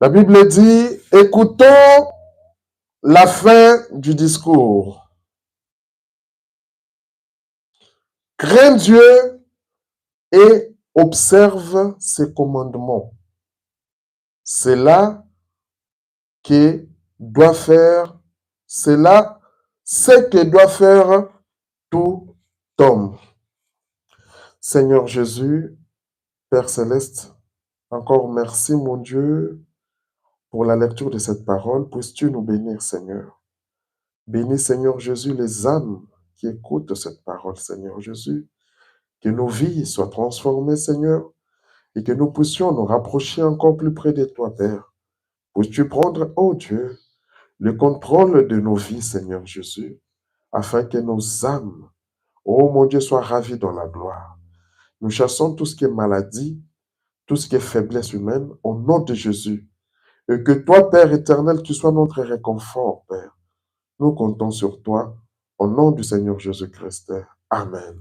La Bible dit, écoutons la fin du discours. Crains Dieu et observe ses commandements. C'est là que doit faire, c'est là ce que doit faire tout homme. Seigneur Jésus, Père Céleste, encore merci mon Dieu pour la lecture de cette parole. Puisses-tu nous bénir, Seigneur. Bénis, Seigneur Jésus, les âmes qui écoutent cette parole, Seigneur Jésus. Que nos vies soient transformées, Seigneur, et que nous puissions nous rapprocher encore plus près de toi, Père. Puisses-tu prendre, oh Dieu, le contrôle de nos vies, Seigneur Jésus, afin que nos âmes, oh mon Dieu, soient ravies dans la gloire. Nous chassons tout ce qui est maladie, tout ce qui est faiblesse humaine, au nom de Jésus. Et que toi, Père éternel, tu sois notre réconfort, Père. Nous comptons sur toi, au nom du Seigneur Jésus-Christ. Amen.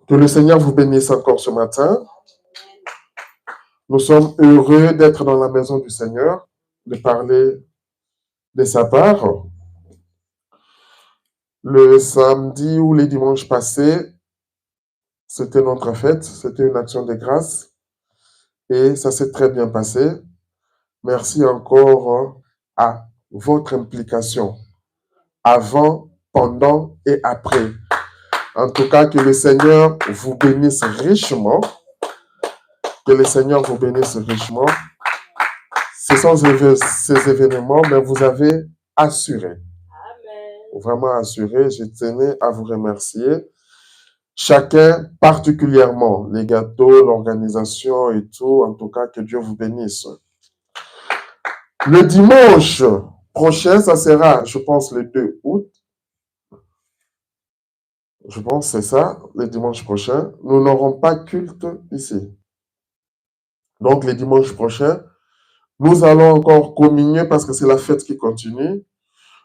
Que le Seigneur vous bénisse encore ce matin. Nous sommes heureux d'être dans la maison du Seigneur, de parler de sa part. Le samedi ou les dimanches passés, c'était notre fête, c'était une action de grâce et ça s'est très bien passé. Merci encore à votre implication avant, pendant et après. En tout cas, que le Seigneur vous bénisse richement. Que le Seigneur vous bénisse richement. Ce sont ces événements, mais vous avez assuré. Amen. Vraiment assuré. Je tenais à vous remercier. Chacun particulièrement, les gâteaux, l'organisation et tout. En tout cas, que Dieu vous bénisse. Le dimanche prochain, ça sera, je pense, le 2 août. Je pense que c'est ça, le dimanche prochain. Nous n'aurons pas culte ici. Donc, le dimanche prochain, nous allons encore communier parce que c'est la fête qui continue.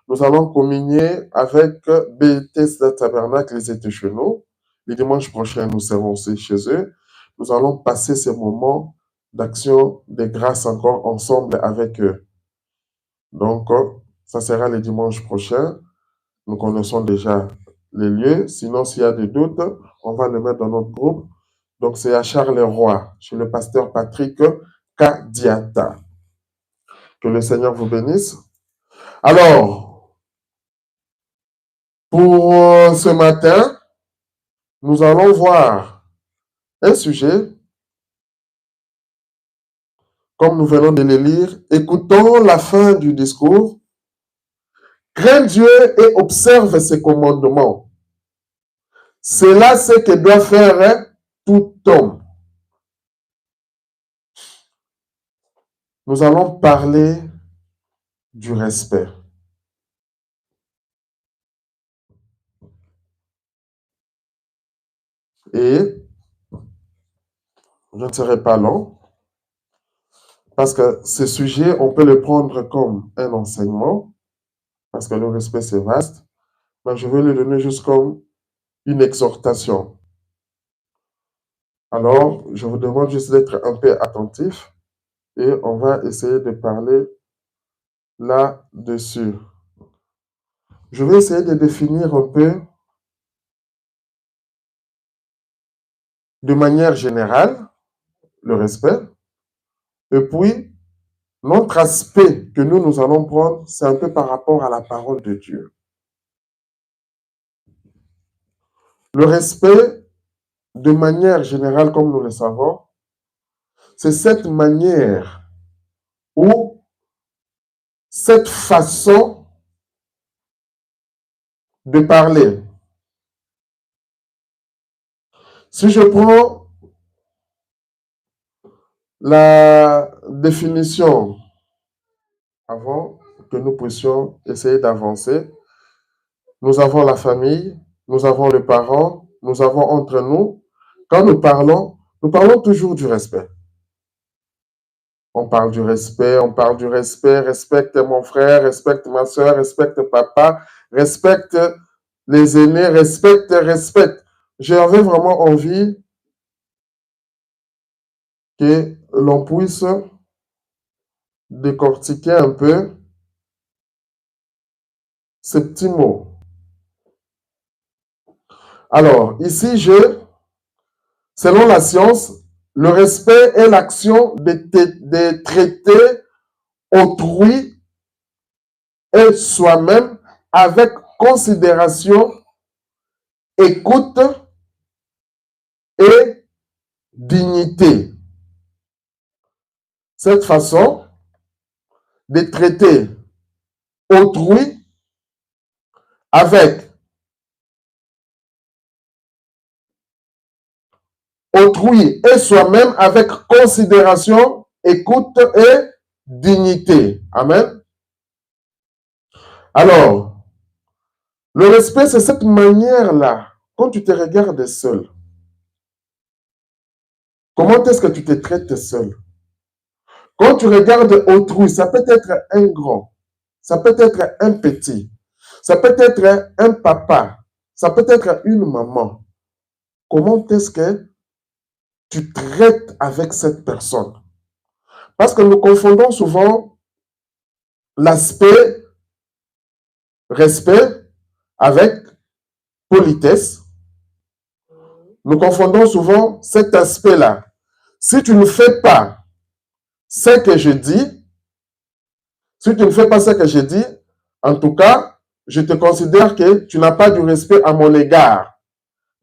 Nous allons communier avec Bethesda Tabernacle, ils étaient chez nous. Le dimanche prochain, nous serons aussi chez eux. Nous allons passer ces moments d'action de grâce encore ensemble avec eux. Donc, ça sera le dimanche prochain. Nous connaissons déjà les lieux. Sinon, s'il y a des doutes, on va le mettre dans notre groupe. Donc, c'est à Charleroi, chez le pasteur Patrick Kadiata. Que le Seigneur vous bénisse. Alors, pour ce matin, nous allons voir un sujet, comme nous venons de le lire. Écoutons la fin du discours. Crains Dieu et observe ses commandements. C'est là ce que doit faire tout homme. Nous allons parler du respect. Et je ne serai pas long, parce que ce sujet, on peut le prendre comme un enseignement, parce que le respect, c'est vaste, mais je vais le donner juste comme une exhortation. Alors, je vous demande juste d'être un peu attentif et on va essayer de parler là-dessus. Je vais essayer de définir un peu de manière générale le respect. Et puis, l'autre aspect que nous allons prendre, c'est un peu par rapport à la parole de Dieu. Le respect, de manière générale, comme nous le savons, c'est cette manière ou cette façon de parler. Si je prends la définition avant que nous puissions essayer d'avancer, nous avons la famille, nous avons les parents, nous avons entre nous. Quand nous parlons toujours du respect. On parle du respect, respecte mon frère, respecte ma soeur, respecte papa, respecte les aînés, respecte. j'avais vraiment envie que l'on puisse décortiquer un peu ces petits mots. Alors, ici, selon la science, le respect est l'action de traiter autrui et soi-même avec considération, écoute et dignité. Cette façon de traiter autrui avec autrui et soi-même avec considération, écoute et dignité. Amen. Alors, le respect, c'est cette manière-là, quand tu te regardes seul, comment est-ce que tu te traites seul? Quand tu regardes autrui, ça peut être un grand, ça peut être un petit, ça peut être un papa, ça peut être une maman. Comment est-ce que tu traites avec cette personne? Parce que nous confondons souvent l'aspect respect avec politesse. Nous confondons souvent cet aspect-là. Si tu ne fais pas ce que je dis, si tu ne fais pas ce que je dis, en tout cas, je te considère que tu n'as pas du respect à mon égard.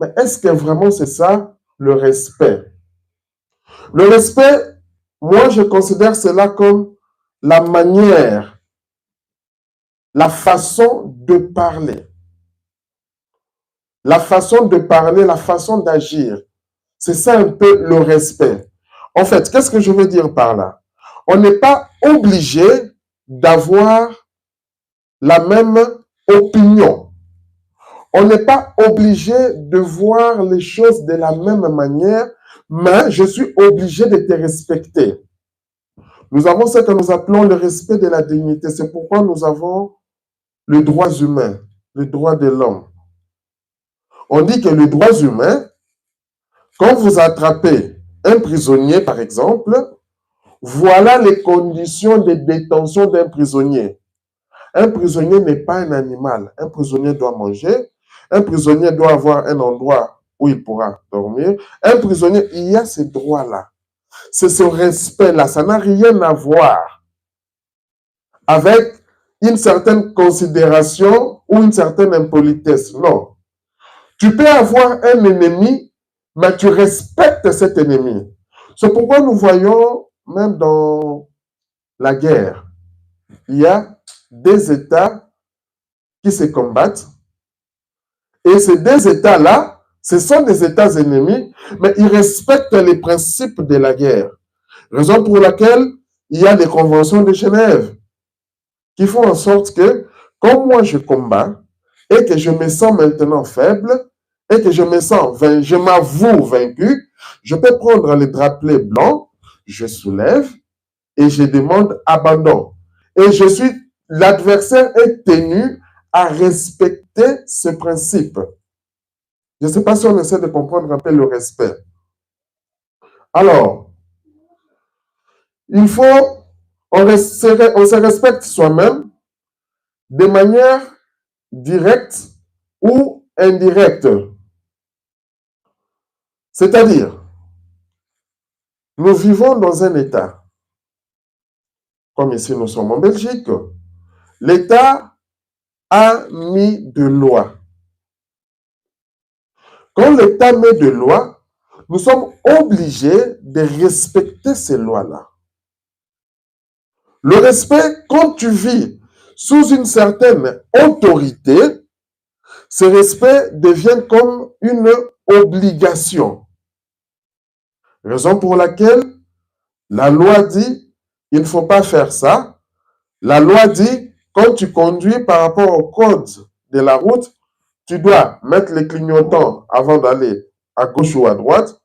Mais est-ce que vraiment c'est ça le respect? Le respect, moi je considère cela comme la manière, la façon de parler. La façon de parler, la façon d'agir. C'est ça un peu le respect. En fait, qu'est-ce que je veux dire par là? On n'est pas obligé d'avoir la même opinion. On n'est pas obligé de voir les choses de la même manière, mais je suis obligé de te respecter. Nous avons ce que nous appelons le respect de la dignité. C'est pourquoi nous avons les droits humains, les droits de l'homme. On dit que les droits humains, quand vous attrapez un prisonnier, par exemple, voilà les conditions de détention d'un prisonnier. Un prisonnier n'est pas un animal. Un prisonnier doit manger. Un prisonnier doit avoir un endroit où il pourra dormir. Un prisonnier, il y a ces droits-là. C'est ce respect-là. Ça n'a rien à voir avec une certaine considération ou une certaine impolitesse. Non. Tu peux avoir un ennemi, mais tu respectes cet ennemi. C'est pourquoi nous voyons, même dans la guerre, il y a des États qui se combattent. Et ces deux États-là, ce sont des États ennemis, mais ils respectent les principes de la guerre. Raison pour laquelle il y a des conventions de Genève qui font en sorte que, comme moi je combats, et que je me sens maintenant faible, et que je me sens, je m'avoue vaincu, je peux prendre le drapeau blanc, je soulève, et je demande abandon. Et l'adversaire est tenu à respecter ce principe. Je ne sais pas si on essaie de comprendre un peu le respect. Alors, il faut, on se respecte soi-même de manière directe ou indirecte. C'est-à-dire, nous vivons dans un État, comme ici nous sommes en Belgique, l'État a mis de loi. Quand l'État met de loi, nous sommes obligés de respecter ces lois-là. Le respect, quand tu vis sous une certaine autorité, ce respect devient comme une obligation. Raison pour laquelle la loi dit, il ne faut pas faire ça. La loi dit, quand tu conduis par rapport au code de la route, tu dois mettre les clignotants avant d'aller à gauche ou à droite.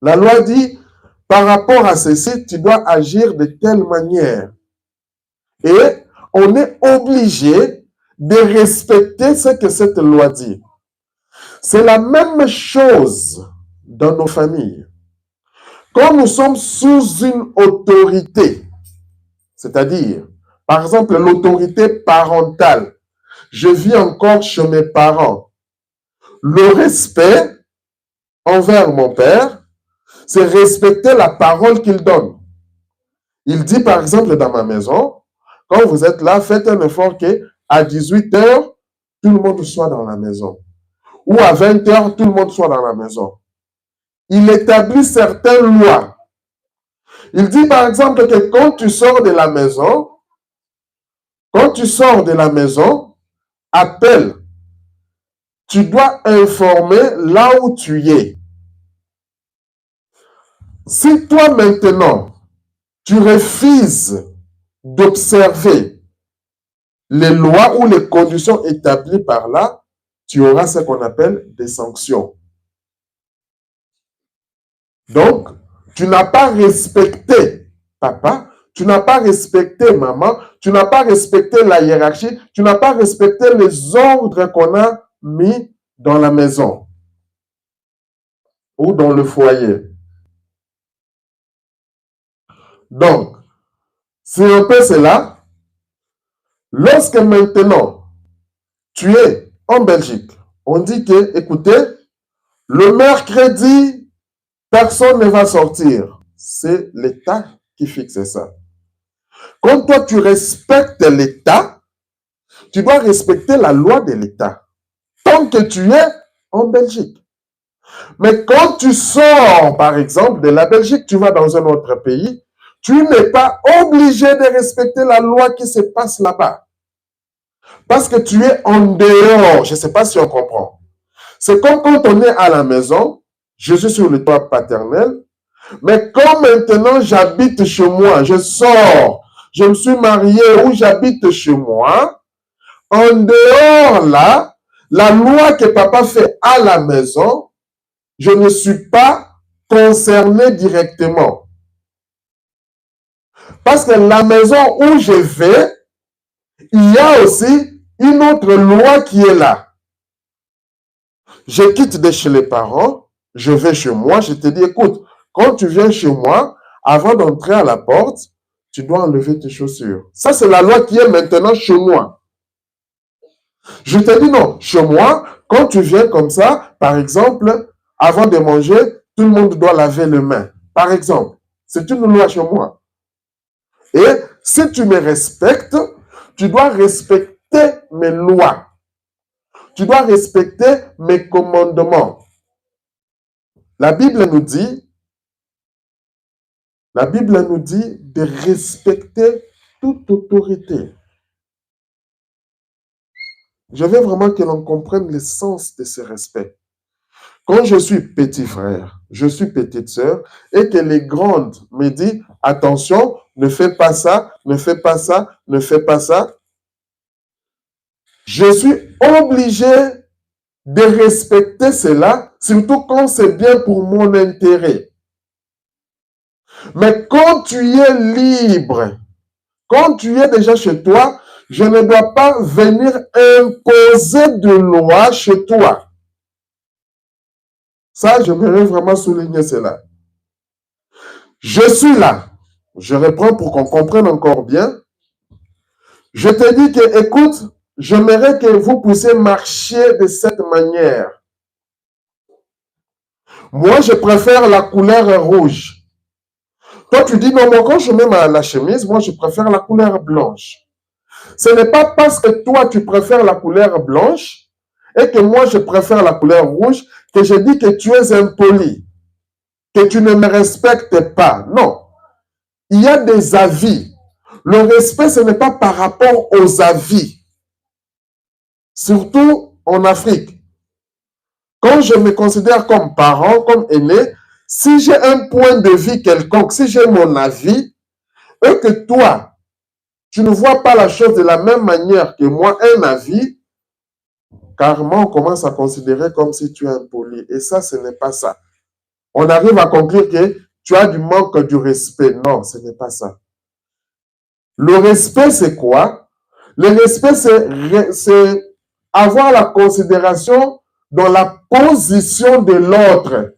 La loi dit, par rapport à ceci, tu dois agir de telle manière. Et on est obligé de respecter ce que cette loi dit. C'est la même chose dans nos familles. Quand nous sommes sous une autorité, c'est-à-dire, par exemple, l'autorité parentale, je vis encore chez mes parents. Le respect envers mon père, c'est respecter la parole qu'il donne. Il dit, par exemple, dans ma maison, quand vous êtes là, faites un effort qu'à 18 heures, tout le monde soit dans la maison. Ou à 20 heures, tout le monde soit dans la maison. Il établit certaines lois. Il dit, par exemple, que quand tu sors de la maison, appelle. Tu dois informer là où tu es. Si toi maintenant, tu refuses d'observer les lois ou les conditions établies par là, tu auras ce qu'on appelle des sanctions. Donc, tu n'as pas respecté papa, tu n'as pas respecté maman, tu n'as pas respecté la hiérarchie, tu n'as pas respecté les ordres qu'on a mis dans la maison ou dans le foyer. Donc, c'est un peu cela. Lorsque maintenant, tu es en Belgique, on dit que, écoutez, le mercredi, personne ne va sortir. C'est l'État qui fixe ça. Quand toi, tu respectes l'État, tu dois respecter la loi de l'État. Tant que tu es en Belgique. Mais quand tu sors, par exemple, de la Belgique, tu vas dans un autre pays, tu n'es pas obligé de respecter la loi qui se passe là-bas. Parce que tu es en dehors. Je ne sais pas si on comprend. C'est comme quand on est à la maison, je suis sur le toit paternel, mais quand maintenant j'habite chez moi, je sors, je me suis marié ou j'habite chez moi, en dehors là, la loi que papa fait à la maison, je ne suis pas concerné directement. Parce que la maison où je vais, il y a aussi une autre loi qui est là. Je quitte de chez les parents, je vais chez moi, je te dis, écoute, quand tu viens chez moi, avant d'entrer à la porte, tu dois enlever tes chaussures. Ça, c'est la loi qui est maintenant chez moi. Je te dis non, chez moi, quand tu viens comme ça, par exemple, avant de manger, tout le monde doit laver les mains. Par exemple, c'est une loi chez moi. Et si tu me respectes, tu dois respecter mes lois. Tu dois respecter mes commandements. La Bible nous dit de respecter toute autorité. Je veux vraiment que l'on comprenne le sens de ce respect. Quand je suis petit frère, je suis petite sœur, et que les grandes me disent, attention, ne fais pas ça, ne fais pas ça, ne fais pas ça, je suis obligé de respecter cela, surtout quand c'est bien pour mon intérêt. Mais quand tu es libre, quand tu es déjà chez toi, je ne dois pas venir imposer de loi chez toi. Ça, j'aimerais vraiment souligner cela. Je suis là. Je reprends pour qu'on comprenne encore bien. Je te dis que, écoute, j'aimerais que vous puissiez marcher de cette manière. Moi, je préfère la couleur rouge. Toi, tu dis, non, moi, quand je mets la chemise, moi, je préfère la couleur blanche. Ce n'est pas parce que toi, tu préfères la couleur blanche et que moi, je préfère la couleur rouge que je dis que tu es impoli, que tu ne me respectes pas. Non. Il y a des avis. Le respect, ce n'est pas par rapport aux avis. Surtout en Afrique. Quand je me considère comme parent, comme aîné, si j'ai un point de vue quelconque, si j'ai mon avis, et que toi, tu ne vois pas la chose de la même manière que moi, un avis, carrément, on commence à considérer comme si tu es impoli. Et ça, ce n'est pas ça. On arrive à conclure que tu as du manque du respect. Non, ce n'est pas ça. Le respect, c'est quoi? Le respect, c'est avoir la considération dans la position de l'autre.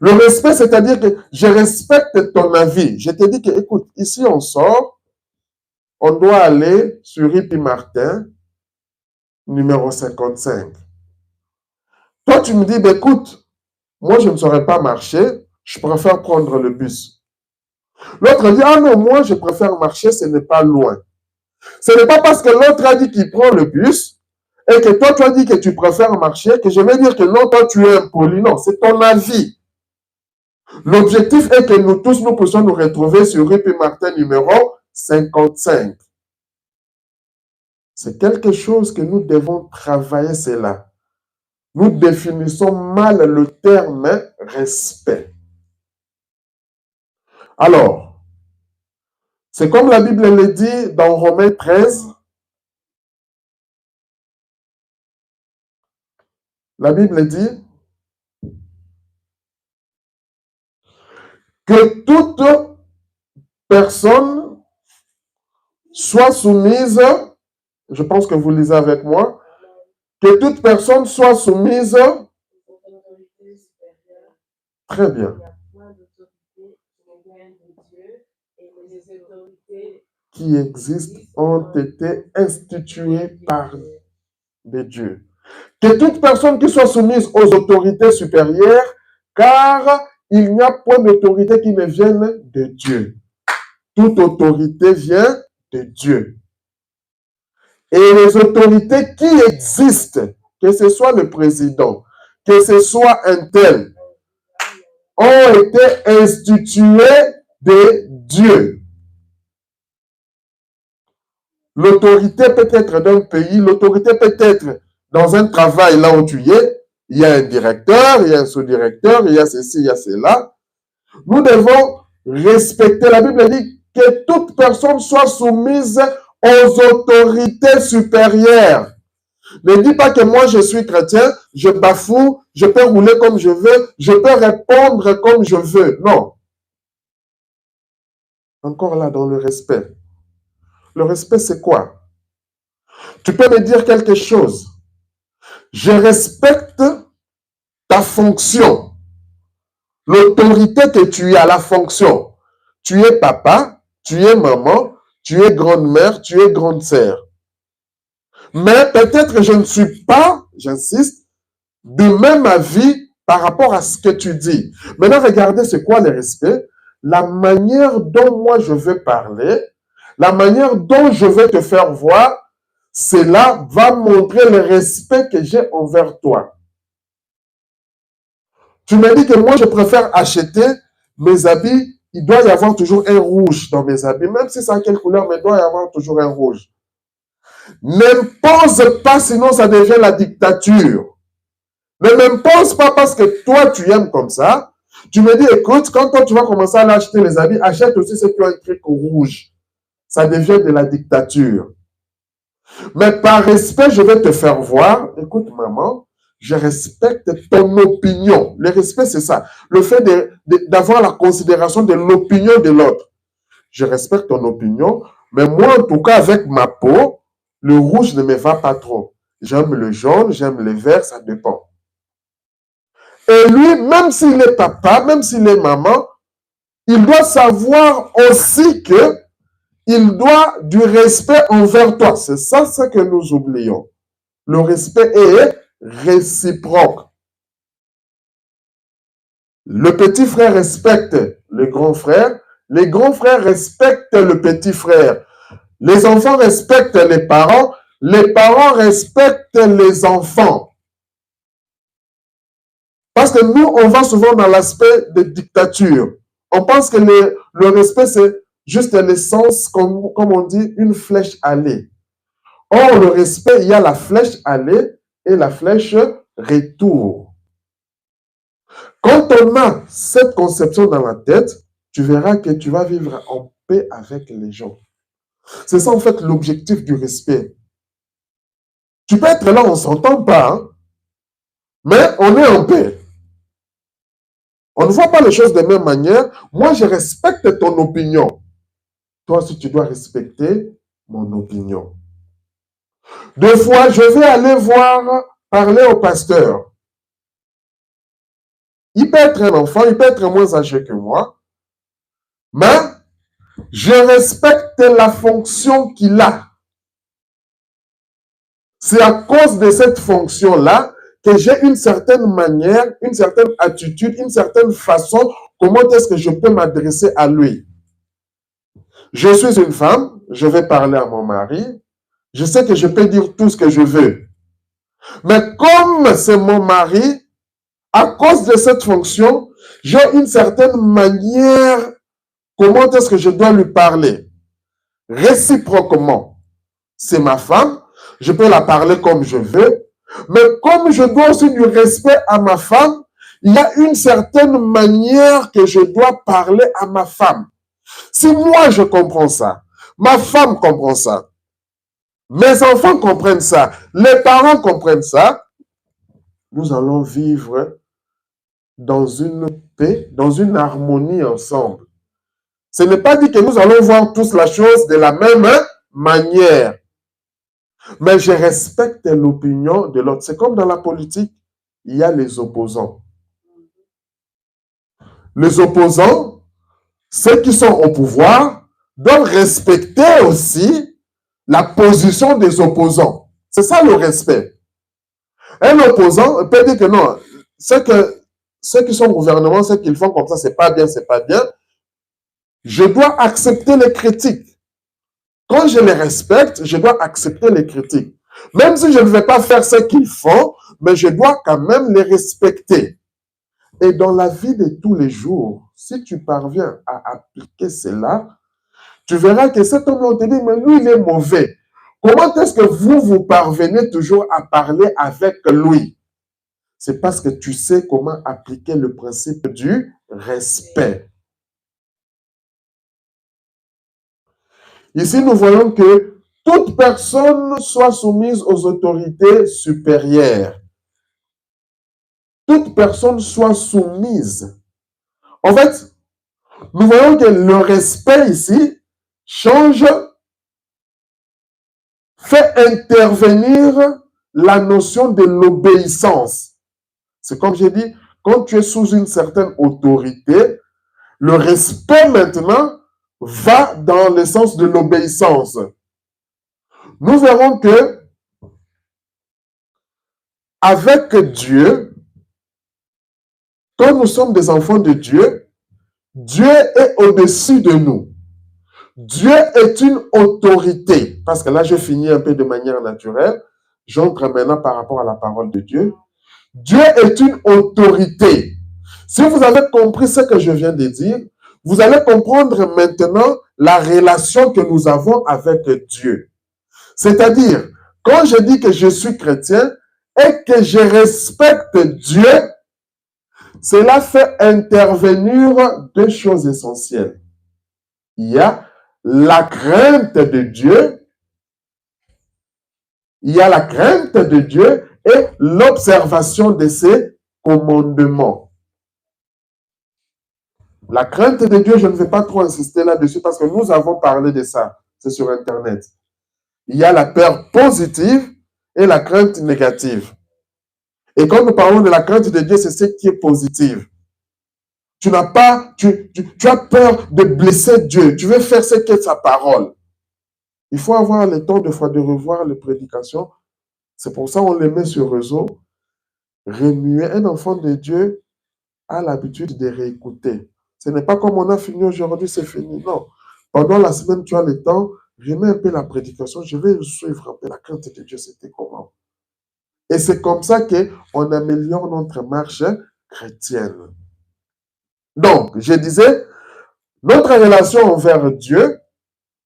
Le respect, c'est-à-dire que je respecte ton avis. Je te dis que, écoute, ici on sort, on doit aller sur Ripi Martin, numéro 55. Toi, tu me dis, ben, écoute, moi, je ne saurais pas marcher, je préfère prendre le bus. L'autre dit, ah non, moi, je préfère marcher, ce n'est pas loin. Ce n'est pas parce que l'autre a dit qu'il prend le bus et que toi, tu as dit que tu préfères marcher que je vais dire que non, toi, tu es impoli. Non, c'est ton avis. L'objectif est que nous tous, nous puissions nous retrouver sur Ripi Martin numéro 55. C'est quelque chose que nous devons travailler, c'est là. Nous définissons mal le terme respect. Alors, c'est comme la Bible le dit dans Romains 13. La Bible dit que toute personne soit soumise, je pense que vous lisez avec moi, que toute personne soit soumise. Très bien. Qui existent ont été instituées par des dieux. Que toute personne qui soit soumise aux autorités supérieures, car il n'y a point d'autorité qui ne vienne de Dieu. Toute autorité vient de Dieu. Et les autorités qui existent, que ce soit le président, que ce soit un tel, ont été instituées de Dieu. L'autorité peut être d'un pays, l'autorité peut être dans un travail là où tu es, il y a un directeur, il y a un sous-directeur, il y a ceci, il y a cela. Nous devons respecter, la Bible dit que toute personne soit soumise aux autorités supérieures. Ne dis pas que moi je suis chrétien, je bafoue, je peux rouler comme je veux, je peux répondre comme je veux. Non. Encore là dans le respect. Le respect, c'est quoi? Tu peux me dire quelque chose. Je respecte ta fonction. L'autorité que tu as, la fonction. Tu es papa, tu es maman, tu es grande-mère, tu es grande-sœur. Mais peut-être que je ne suis pas, j'insiste, de même avis par rapport à ce que tu dis. Maintenant, regardez, c'est quoi le respect? La manière dont moi je vais parler, la manière dont je vais te faire voir, cela va montrer le respect que j'ai envers toi. Tu me dis que moi, je préfère acheter mes habits, il doit y avoir toujours un rouge dans mes habits, même si c'est à quelle couleur, mais il doit y avoir toujours un rouge. N'impose pas, sinon ça devient la dictature. Ne m'impose pas parce que toi, tu aimes comme ça. Tu me dis, écoute, quand toi, tu vas commencer à acheter les habits, achète aussi ceux qui ont un truc rouge. Ça devient de la dictature. Mais par respect, je vais te faire voir, écoute maman, je respecte ton opinion. Le respect, c'est ça. Le fait d'avoir la considération de l'opinion de l'autre. Je respecte ton opinion, mais moi, en tout cas, avec ma peau, le rouge ne me va pas trop. J'aime le jaune, j'aime le vert, ça dépend. Et lui, même s'il est papa, même s'il est maman, il doit savoir aussi que il doit du respect envers toi. C'est ça ce que nous oublions. Le respect est réciproque. Le petit frère respecte le grand frère. Les grands frères respectent le petit frère. Les enfants respectent les parents. Les parents respectent les enfants. Parce que nous, on va souvent dans l'aspect de dictature. On pense que le respect, c'est juste l'essence, comme on dit, une flèche allée. Or, le respect, il y a la flèche aller et la flèche retour. Quand on a cette conception dans la tête, tu verras que tu vas vivre en paix avec les gens. C'est ça, en fait, l'objectif du respect. Tu peux être là, on ne s'entend pas, hein, mais on est en paix. On ne voit pas les choses de la même manière. Moi, je respecte ton opinion. Toi aussi, tu dois respecter mon opinion. Deux fois, je vais aller voir parler au pasteur. Il peut être un enfant, il peut être moins âgé que moi, mais je respecte la fonction qu'il a. C'est à cause de cette fonction-là que j'ai une certaine manière, une certaine attitude, une certaine façon, comment est-ce que je peux m'adresser à lui. Je suis une femme, je vais parler à mon mari, je sais que je peux dire tout ce que je veux. Mais comme c'est mon mari, à cause de cette fonction, j'ai une certaine manière, comment est-ce que je dois lui parler. Réciproquement, c'est ma femme, je peux la parler comme je veux, mais comme je dois aussi du respect à ma femme, il y a une certaine manière que je dois parler à ma femme. Si moi je comprends ça, ma femme comprend ça, mes enfants comprennent ça, les parents comprennent ça, nous allons vivre dans une paix, dans une harmonie ensemble. Ce n'est pas dit que nous allons voir tous la chose de la même manière. Mais je respecte l'opinion de l'autre. C'est comme dans la politique, il y a les opposants. Les opposants, ceux qui sont au pouvoir, doivent respecter aussi la position des opposants. C'est ça le respect. Un opposant peut dire que non, ceux qui sont au gouvernement, ceux qui font comme ça, c'est pas bien, c'est pas bien. Je dois accepter les critiques. Quand je les respecte, je dois accepter les critiques. Même si je ne vais pas faire ce qu'ils font, mais je dois quand même les respecter. Et dans la vie de tous les jours, si tu parviens à appliquer cela, tu verras que cet homme-là, on te dit, mais lui, il est mauvais. Comment est-ce que vous parvenez toujours à parler avec lui? C'est parce que tu sais comment appliquer le principe du respect. Ici, nous voyons que toute personne soit soumise aux autorités supérieures. Toute personne soit soumise. En fait, nous voyons que le respect ici change, fait intervenir la notion de l'obéissance. C'est comme j'ai dit, quand tu es sous une certaine autorité, le respect maintenant va dans le sens de l'obéissance. Nous verrons que avec Dieu, quand nous sommes des enfants de Dieu, Dieu est au-dessus de nous. Dieu est une autorité. Parce que là, je finis un peu de manière naturelle. J'entre maintenant par rapport à la parole de Dieu. Dieu est une autorité. Si vous avez compris ce que je viens de dire, vous allez comprendre maintenant la relation que nous avons avec Dieu. C'est-à-dire, quand je dis que je suis chrétien et que je respecte Dieu, cela fait intervenir deux choses essentielles. Il y a la crainte de Dieu, il y a la crainte de Dieu et l'observation de ses commandements. La crainte de Dieu, je ne vais pas trop insister là-dessus parce que nous avons parlé de ça. C'est sur Internet. Il y a la peur positive et la crainte négative. Et quand nous parlons de la crainte de Dieu, c'est ce qui est positif. Tu n'as pas, tu as peur de blesser Dieu. Tu veux faire ce qu'est sa parole. Il faut avoir le temps de fois de revoir les prédications. C'est pour ça qu'on les met sur réseau. Remuer. Un enfant de Dieu a l'habitude de réécouter. Ce n'est pas comme on a fini aujourd'hui, c'est fini. Non. Pendant la semaine, tu as le temps, remets un peu la prédication, je vais suivre un peu la crainte de Dieu, c'était comment. Et c'est comme ça qu'on améliore notre marche chrétienne. Donc, je disais, notre relation envers Dieu,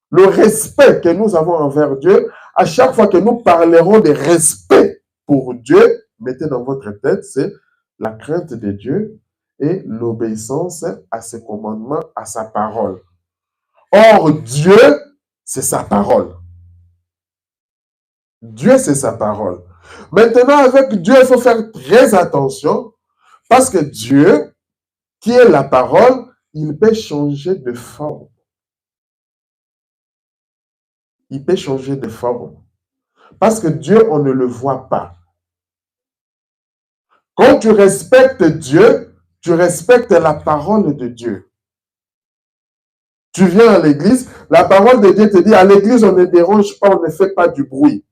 le respect que nous avons envers Dieu, à chaque fois que nous parlerons de respect pour Dieu, mettez dans votre tête, c'est la crainte de Dieu et l'obéissance à ses commandements, à sa parole. Or, Dieu, c'est sa parole. Dieu, c'est sa parole. Maintenant, avec Dieu, il faut faire très attention parce que Dieu, qui est la parole, il peut changer de forme. Il peut changer de forme. Parce que Dieu, on ne le voit pas. Quand tu respectes Dieu, tu respectes la parole de Dieu. Tu viens à l'église, la parole de Dieu te dit, à l'église, on ne dérange pas, on ne fait pas du bruit.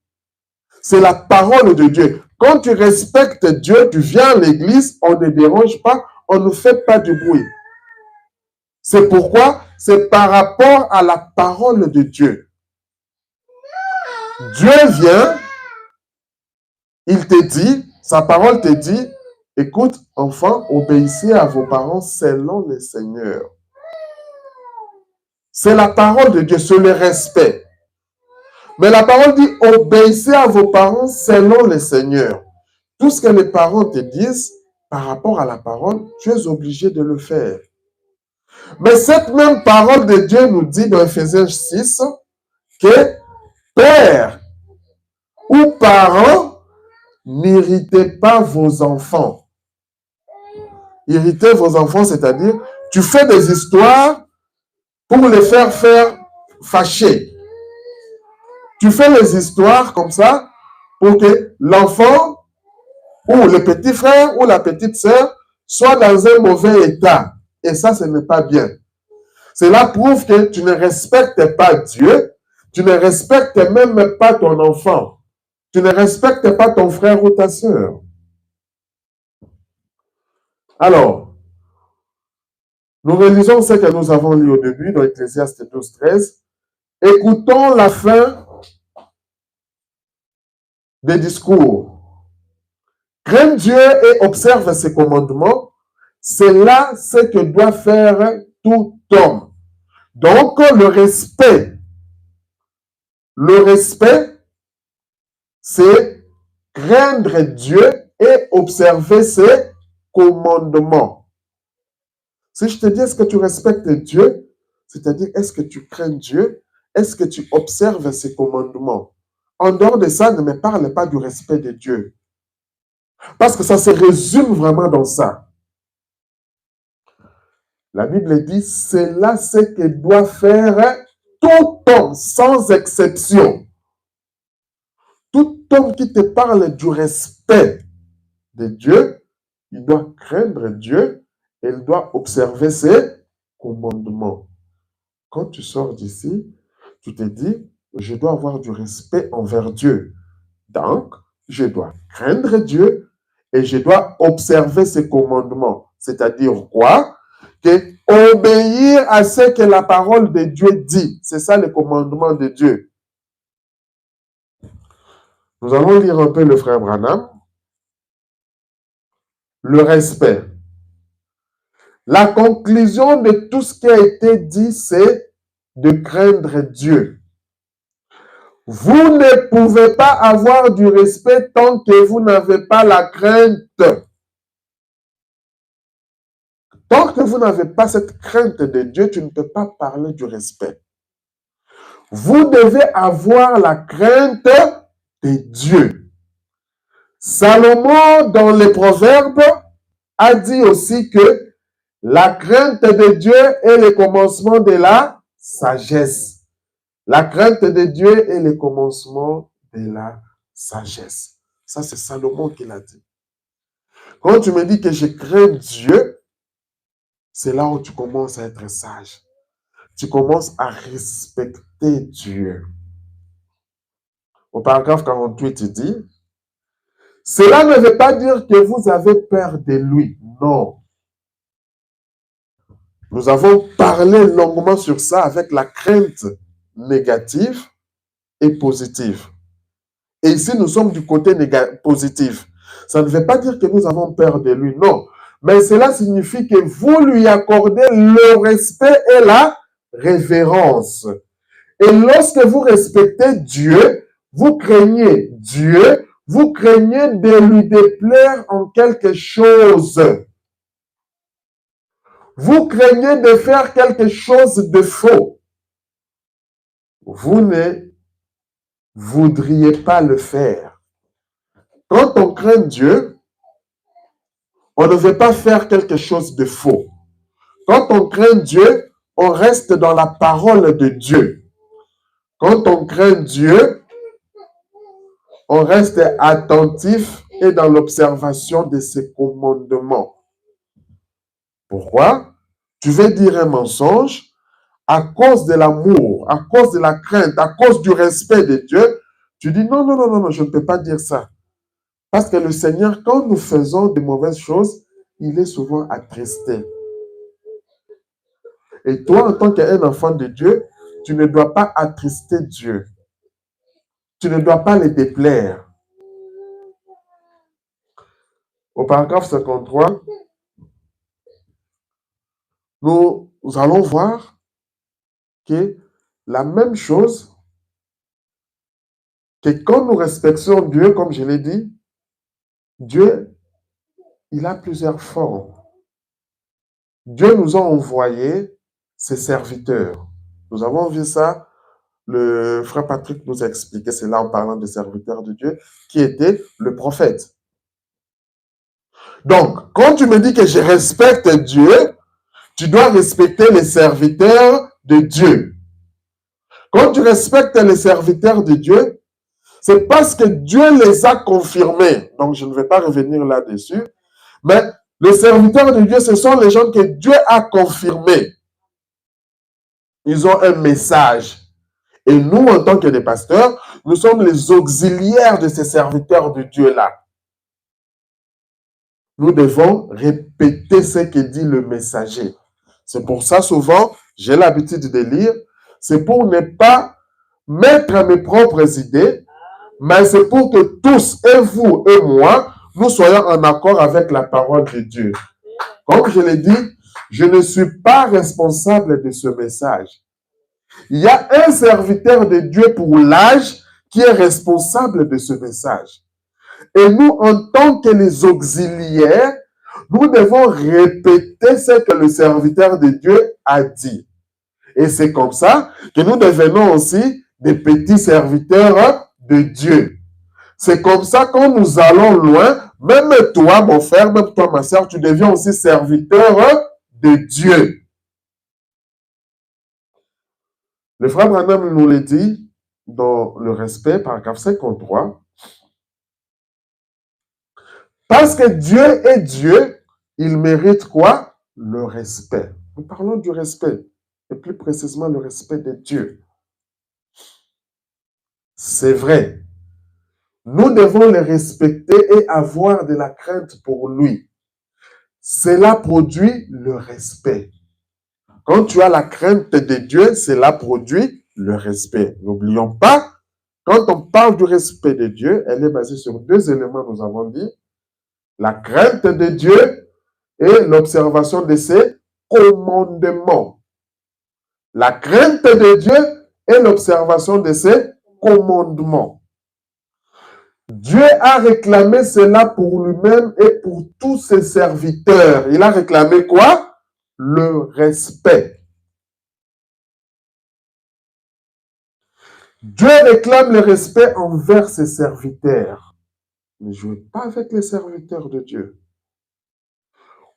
C'est la parole de Dieu. Quand tu respectes Dieu, tu viens à l'église, on ne dérange pas, on ne fait pas du bruit. C'est pourquoi c'est par rapport à la parole de Dieu. Dieu vient, il te dit, sa parole te dit, écoute, enfants, obéissez à vos parents selon le Seigneur. C'est la parole de Dieu, c'est le respect. Mais la parole dit, obéissez à vos parents selon le Seigneur. Tout ce que les parents te disent par rapport à la parole, tu es obligé de le faire. Mais cette même parole de Dieu nous dit dans Ephésiens 6 que père ou parents, n'irritez pas vos enfants. Irriter vos enfants, c'est-à-dire, tu fais des histoires pour les faire fâcher. Tu fais les histoires comme ça pour que l'enfant ou le petit frère ou la petite sœur soit dans un mauvais état. Et ça, ce n'est pas bien. Cela prouve que tu ne respectes pas Dieu, tu ne respectes même pas ton enfant, tu ne respectes pas ton frère ou ta sœur. Alors, nous réalisons ce que nous avons lu au début dans Ecclésiaste 12:13. Écoutons la fin des discours. Crains Dieu et observe ses commandements. C'est là ce que doit faire tout homme. Donc, le respect, c'est craindre Dieu et observer ses commandements. Si je te dis, est-ce que tu respectes Dieu? C'est-à-dire, est-ce que tu crains Dieu? Est-ce que tu observes ses commandements? En dehors de ça, ne me parle pas du respect de Dieu. Parce que ça se résume vraiment dans ça. La Bible dit, c'est là ce que doit faire tout homme, sans exception. Tout homme qui te parle du respect de Dieu, il doit craindre Dieu et il doit observer ses commandements. Quand tu sors d'ici, tu te dis, je dois avoir du respect envers Dieu. Donc, je dois craindre Dieu et je dois observer ses commandements. C'est-à-dire quoi? Que obéir à ce que la parole de Dieu dit. C'est ça le commandement de Dieu. Nous allons lire un peu le frère Branham. Le respect. La conclusion de tout ce qui a été dit, c'est de craindre Dieu. Vous ne pouvez pas avoir du respect tant que vous n'avez pas la crainte. Tant que vous n'avez pas cette crainte de Dieu, tu ne peux pas parler du respect. Vous devez avoir la crainte de Dieu. Salomon, dans les Proverbes, a dit aussi que la crainte de Dieu est le commencement de la sagesse. La crainte de Dieu est le commencement de la sagesse. Ça, c'est Salomon qui l'a dit. Quand tu me dis que je crains Dieu, c'est là où tu commences à être sage. Tu commences à respecter Dieu. Au paragraphe 48, il dit, cela ne veut pas dire que vous avez peur de lui. Non. Nous avons parlé longuement sur ça avec la crainte négative et positive. Et ici, nous sommes du côté positif. Ça ne veut pas dire que nous avons peur de lui, non. Mais cela signifie que vous lui accordez le respect et la révérence. Et lorsque vous respectez Dieu, vous craignez Dieu, vous craignez de lui déplaire en quelque chose. Vous craignez de faire quelque chose de faux. Vous ne voudriez pas le faire. Quand on craint Dieu, on ne veut pas faire quelque chose de faux. Quand on craint Dieu, on reste dans la parole de Dieu. Quand on craint Dieu, on reste attentif et dans l'observation de ses commandements. Pourquoi? Tu veux dire un mensonge à cause de l'amour, à cause de la crainte, à cause du respect de Dieu. Tu dis non, non, non, non, non, je ne peux pas dire ça. Parce que le Seigneur, quand nous faisons de mauvaises choses, il est souvent attristé. Et toi, en tant qu'un enfant de Dieu, tu ne dois pas attrister Dieu. Tu ne dois pas le déplaire. Au paragraphe 53, nous allons voir que la même chose, que quand nous respectons Dieu, comme je l'ai dit, Dieu, il a plusieurs formes. Dieu nous a envoyé ses serviteurs. Nous avons vu ça, le frère Patrick nous a expliqué cela en parlant des serviteurs de Dieu, qui était le prophète. Donc, quand tu me dis que je respecte Dieu, tu dois respecter les serviteurs de Dieu. Quand tu respectes les serviteurs de Dieu, c'est parce que Dieu les a confirmés. Donc, je ne vais pas revenir là-dessus. Mais les serviteurs de Dieu, ce sont les gens que Dieu a confirmés. Ils ont un message. Et nous, en tant que des pasteurs, nous sommes les auxiliaires de ces serviteurs de Dieu-là. Nous devons répéter ce que dit le messager. C'est pour ça, souvent, j'ai l'habitude de lire. C'est pour ne pas mettre mes propres idées, mais c'est pour que tous, et vous et moi, nous soyons en accord avec la parole de Dieu. Comme je l'ai dit, je ne suis pas responsable de ce message. Il y a un serviteur de Dieu pour l'âge qui est responsable de ce message. Et nous, en tant que les auxiliaires, nous devons répéter ce que le serviteur de Dieu a dit. Et c'est comme ça que nous devenons aussi des petits serviteurs de Dieu. C'est comme ça quand nous allons loin, même toi, mon frère, même toi, ma soeur, tu deviens aussi serviteur de Dieu. Le frère Branham nous le dit dans le respect, paragraphe 53. Parce que Dieu est Dieu, il mérite quoi? Le respect. Nous parlons du respect, et plus précisément le respect de Dieu. C'est vrai. Nous devons le respecter et avoir de la crainte pour lui. Cela produit le respect. Quand tu as la crainte de Dieu, cela produit le respect. N'oublions pas, quand on parle du respect de Dieu, elle est basée sur deux éléments, nous avons dit. La crainte de Dieu et l'observation de ses commandements. La crainte de Dieu et l'observation de ses commandements. Dieu a réclamé cela pour lui-même et pour tous ses serviteurs. Il a réclamé quoi? Le respect. Dieu réclame le respect envers ses serviteurs. Ne jouez pas avec les serviteurs de Dieu.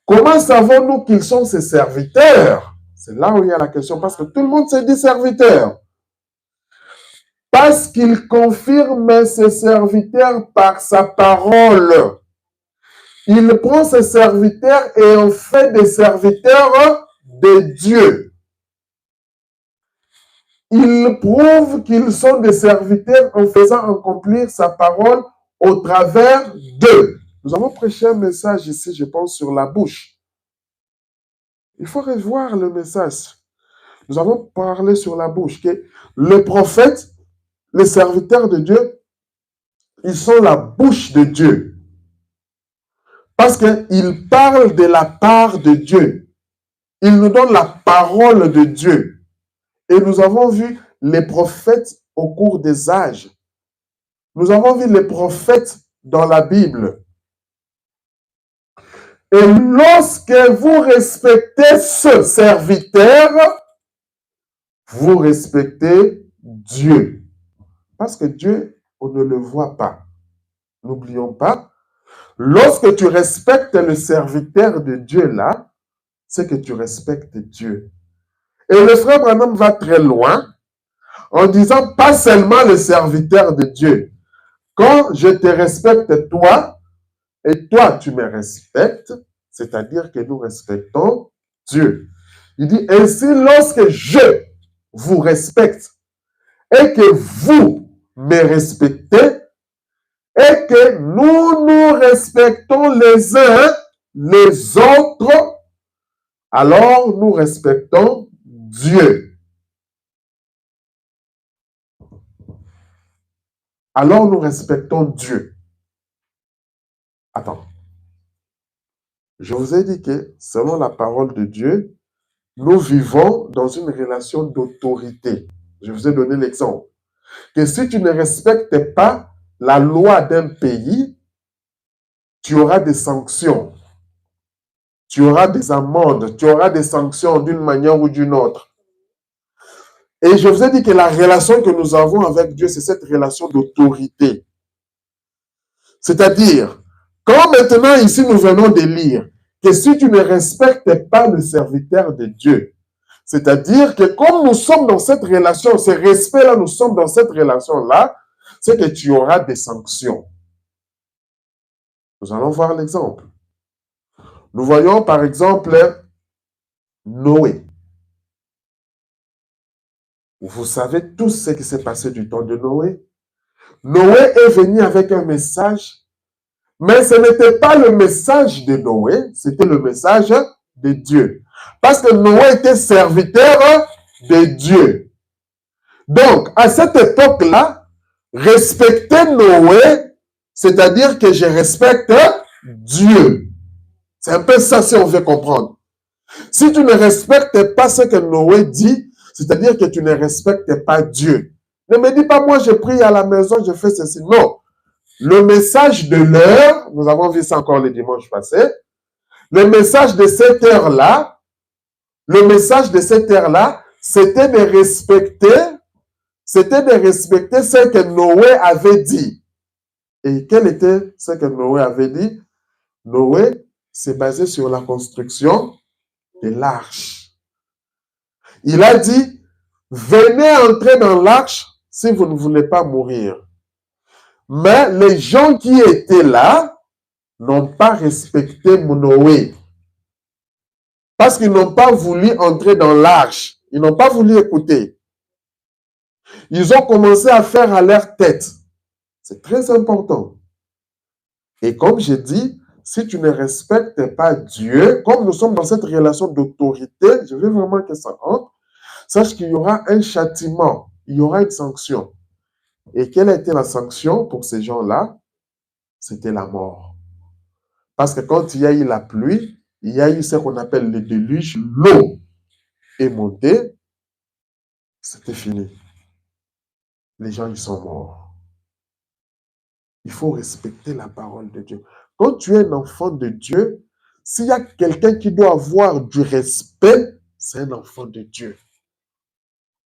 Comment savons-nous qu'ils sont ses serviteurs? C'est là où il y a la question, parce que tout le monde se dit serviteur. Parce qu'il confirme ses serviteurs par sa parole. Il prend ses serviteurs et en fait des serviteurs de Dieu. Il prouve qu'ils sont des serviteurs en faisant accomplir sa parole au travers d'eux. Nous avons prêché un message ici, je pense, sur la bouche. Il faut revoir le message. Nous avons parlé sur la bouche, que le prophète, les serviteurs de Dieu, ils sont la bouche de Dieu. Parce qu'ils parlent de la part de Dieu. Ils nous donnent la parole de Dieu. Et nous avons vu les prophètes au cours des âges. Nous avons vu les prophètes dans la Bible. Et lorsque vous respectez ce serviteur, vous respectez Dieu. Parce que Dieu, on ne le voit pas. N'oublions pas, lorsque tu respectes le serviteur de Dieu là, c'est que tu respectes Dieu. Et le frère Branham va très loin en disant pas seulement le serviteur de Dieu. Quand je te respecte toi, et toi, tu me respectes, c'est-à-dire que nous respectons Dieu. Il dit, ainsi, lorsque je vous respecte et que vous me respectez et que nous nous respectons les uns les autres, alors nous respectons Dieu. Alors nous respectons Dieu. Attends. Je vous ai dit que selon la parole de Dieu, nous vivons dans une relation d'autorité. Je vous ai donné l'exemple. Que si tu ne respectes pas la loi d'un pays, tu auras des sanctions. Tu auras des amendes. Tu auras des sanctions d'une manière ou d'une autre. Et je vous ai dit que la relation que nous avons avec Dieu, c'est cette relation d'autorité. C'est-à-dire, quand maintenant ici nous venons de lire que si tu ne respectes pas le serviteur de Dieu, c'est-à-dire que comme nous sommes dans cette relation, ce respect-là, nous sommes dans cette relation-là, c'est que tu auras des sanctions. Nous allons voir l'exemple. Nous voyons par exemple Noé. Vous savez tous ce qui s'est passé du temps de Noé. Noé est venu avec un message, mais ce n'était pas le message de Noé, c'était le message de Dieu. Parce que Noé était serviteur de Dieu. Donc, à cette époque-là, respecter Noé, c'est-à-dire que je respecte Dieu. C'est un peu ça si on veut comprendre. Si tu ne respectes pas ce que Noé dit, c'est-à-dire que tu ne respectes pas Dieu. Ne me dis pas, moi je prie à la maison, je fais ceci. Non. Le message de l'heure, nous avons vu ça encore le dimanche passé, le message de cette heure-là, c'était de respecter ce que Noé avait dit. Et quel était ce que Noé avait dit? Noé s'est basé sur la construction de l'arche. Il a dit, venez entrer dans l'arche si vous ne voulez pas mourir. Mais les gens qui étaient là n'ont pas respecté Noé. Parce qu'ils n'ont pas voulu entrer dans l'arche. Ils n'ont pas voulu écouter. Ils ont commencé à faire à leur tête. C'est très important. Et comme j'ai dit, si tu ne respectes pas Dieu, comme nous sommes dans cette relation d'autorité, je veux vraiment que ça entre, sache qu'il y aura un châtiment, il y aura une sanction. Et quelle a été la sanction pour ces gens-là? C'était la mort. Parce que quand il y a eu la pluie, il y a eu ce qu'on appelle le déluge, l'eau est montée, c'était fini. Les gens, ils sont morts. Il faut respecter la parole de Dieu. Quand tu es un enfant de Dieu, s'il y a quelqu'un qui doit avoir du respect, c'est un enfant de Dieu.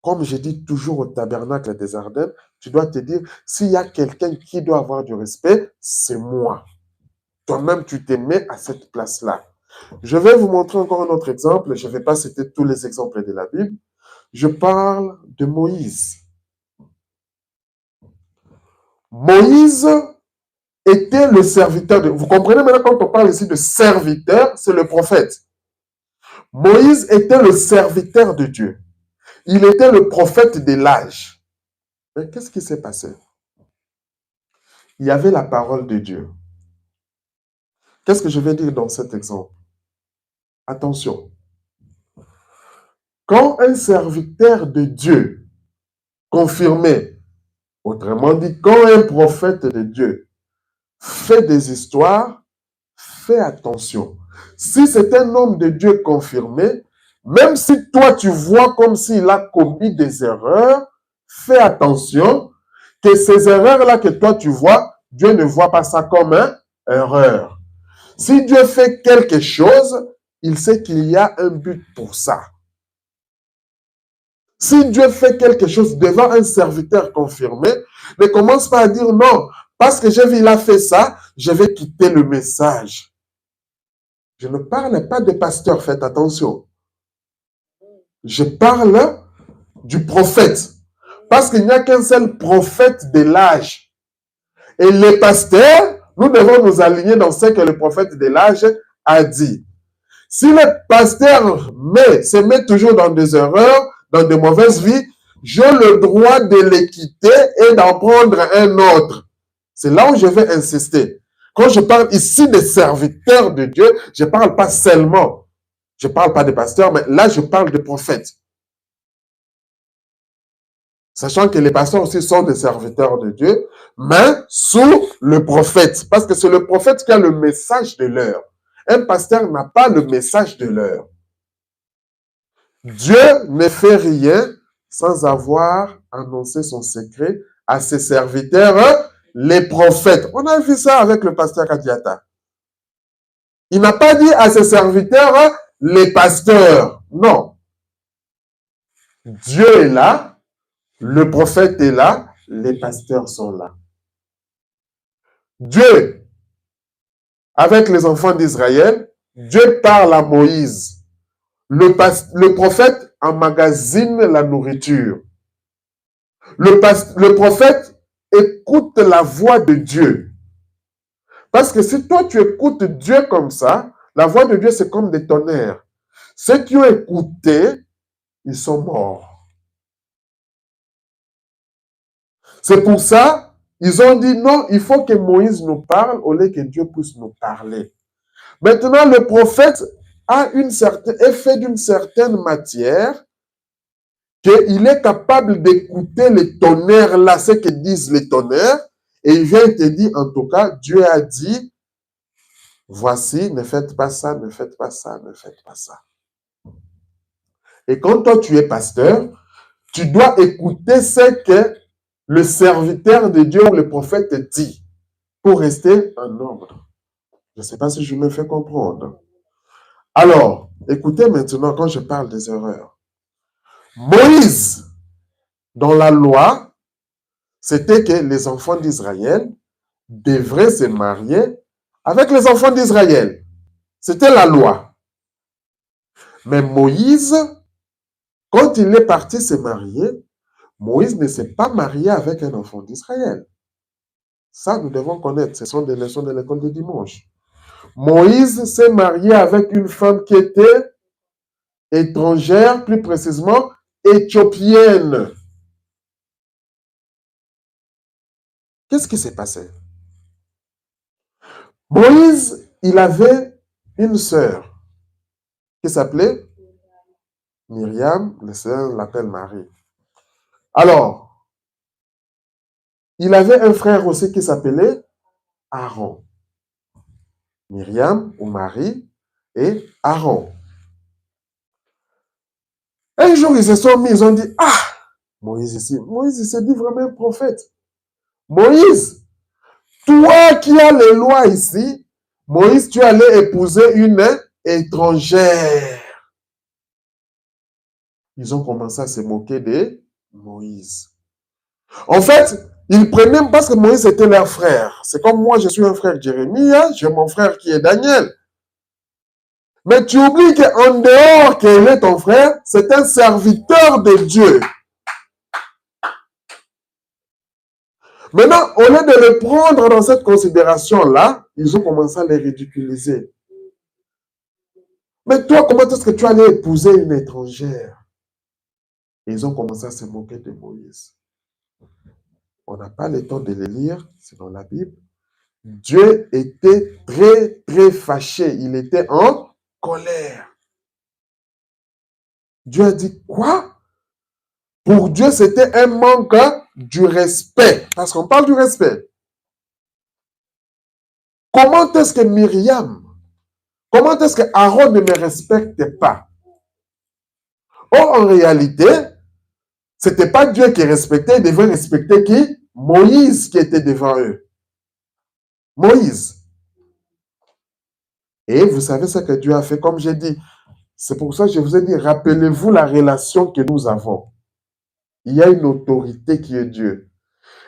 Comme je dis toujours au tabernacle des Ardennes, tu dois te dire, s'il y a quelqu'un qui doit avoir du respect, c'est moi. Toi-même, tu te mets à cette place-là. Je vais vous montrer encore un autre exemple. Je ne vais pas citer tous les exemples de la Bible. Je parle de Moïse. Moïse était le serviteur de... Vous comprenez maintenant quand on parle ici de serviteur, c'est le prophète. Moïse était le serviteur de Dieu. Il était le prophète de l'âge. Mais qu'est-ce qui s'est passé? Il y avait la parole de Dieu. Qu'est-ce que je vais dire dans cet exemple? Attention. Quand un serviteur de Dieu confirmé, autrement dit, quand un prophète de Dieu fait des histoires, fais attention. Si c'est un homme de Dieu confirmé, même si toi tu vois comme s'il a commis des erreurs, fais attention que ces erreurs-là que toi tu vois, Dieu ne voit pas ça comme une erreur. Si Dieu fait quelque chose, il sait qu'il y a un but pour ça. Si Dieu fait quelque chose devant un serviteur confirmé, ne commence pas à dire non, parce que j'ai vu il a fait ça, je vais quitter le message. Je ne parle pas de pasteur, faites attention. Je parle du prophète. Parce qu'il n'y a qu'un seul prophète de l'âge. Et les pasteurs, Nous devons nous aligner dans ce que le prophète de l'âge a dit. Si le pasteur se met toujours dans des erreurs, dans de mauvaises vies, j'ai le droit de les quitter et d'en prendre un autre. C'est là où je vais insister. Quand je parle ici des serviteurs de Dieu, je ne parle pas seulement, je ne parle pas des pasteurs, mais là je parle des prophètes. Sachant que les pasteurs aussi sont des serviteurs de Dieu, mais sous le prophète. Parce que c'est le prophète qui a le message de l'heure. Un pasteur n'a pas le message de l'heure. Dieu ne fait rien sans avoir annoncé son secret à ses serviteurs, les prophètes. On a vu ça avec le pasteur Kadiata. Il n'a pas dit à ses serviteurs, les pasteurs. Non. Dieu est là, le prophète est là, les pasteurs sont là. Dieu, avec les enfants d'Israël, Dieu parle à Moïse. Le prophète emmagasine la nourriture. Le prophète écoute la voix de Dieu. Parce que si toi tu écoutes Dieu comme ça, la voix de Dieu c'est comme des tonnerres. Ceux qui ont écouté, ils sont morts. C'est pour ça, ils ont dit non, il faut que Moïse nous parle au lieu que Dieu puisse nous parler. Maintenant, le prophète est fait d'une certaine matière qu'il est capable d'écouter les tonnerres là, ce que disent les tonnerres, et il vient te dire, en tout cas, Dieu a dit, voici, ne faites pas ça, ne faites pas ça, ne faites pas ça. Et quand toi tu es pasteur, tu dois écouter ce que le serviteur de Dieu ou le prophète dit pour rester en ordre. Je ne sais pas si je me fais comprendre. Alors, écoutez maintenant quand je parle des erreurs. Moïse, dans la loi, c'était que les enfants d'Israël devraient se marier avec les enfants d'Israël. C'était la loi. Mais Moïse, quand il est parti se marier, Moïse ne s'est pas marié avec un enfant d'Israël. Ça, nous devons connaître. Ce sont des leçons de l'école de dimanche. Moïse s'est marié avec une femme qui était étrangère, plus précisément éthiopienne. Qu'est-ce qui s'est passé? Moïse, il avait une sœur qui s'appelait Myriam, le sœur l'appelle Marie. Alors, il avait un frère aussi qui s'appelait Aaron. Myriam ou Marie et Aaron. Un jour, ils se sont mis, ils ont dit, ah, Moïse ici, Moïse, il s'est dit vraiment un prophète. Moïse, toi qui as les lois ici, Moïse, tu allais épouser une étrangère. Ils ont commencé à se moquer de Moïse. En fait, ils prenaient, parce que Moïse était leur frère. C'est comme moi, je suis un frère Jérémie, j'ai mon frère qui est Daniel. Mais tu oublies qu'en dehors qu'il est ton frère, c'est un serviteur de Dieu. Maintenant, au lieu de le prendre dans cette considération-là, ils ont commencé à les ridiculiser. Mais toi, comment est-ce que tu allais épouser une étrangère? Et ils ont commencé à se moquer de Moïse. On n'a pas le temps de les lire, c'est dans la Bible. Dieu était très, très fâché. Il était en colère. Dieu a dit quoi? Pour Dieu, c'était un manque du respect. Parce qu'on parle du respect. Comment est-ce que Myriam, comment est-ce que Aaron ne me respecte pas? Or, en réalité, ce n'était pas Dieu qui respectait, il devait respecter qui? Moïse qui était devant eux. Moïse. Et vous savez ce que Dieu a fait, comme j'ai dit. C'est pour ça que je vous ai dit, rappelez-vous la relation que nous avons. Il y a une autorité qui est Dieu.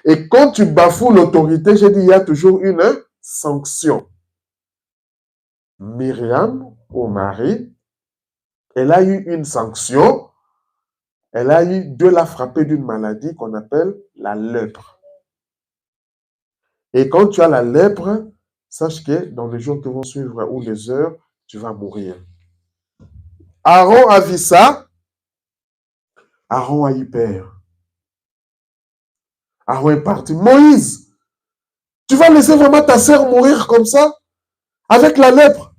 Et quand tu bafoues l'autorité, j'ai dit, il y a toujours une sanction. Myriam, ou Marie, elle a eu une sanction. Elle a eu Dieu l'a frappée d'une maladie qu'on appelle la lèpre. Et quand tu as la lèpre, sache que dans les jours qui vont suivre ou les heures, tu vas mourir. Aaron a vu ça. Aaron a eu peur. Aaron est parti. Moïse, tu vas laisser vraiment ta sœur mourir comme ça, avec la lèpre?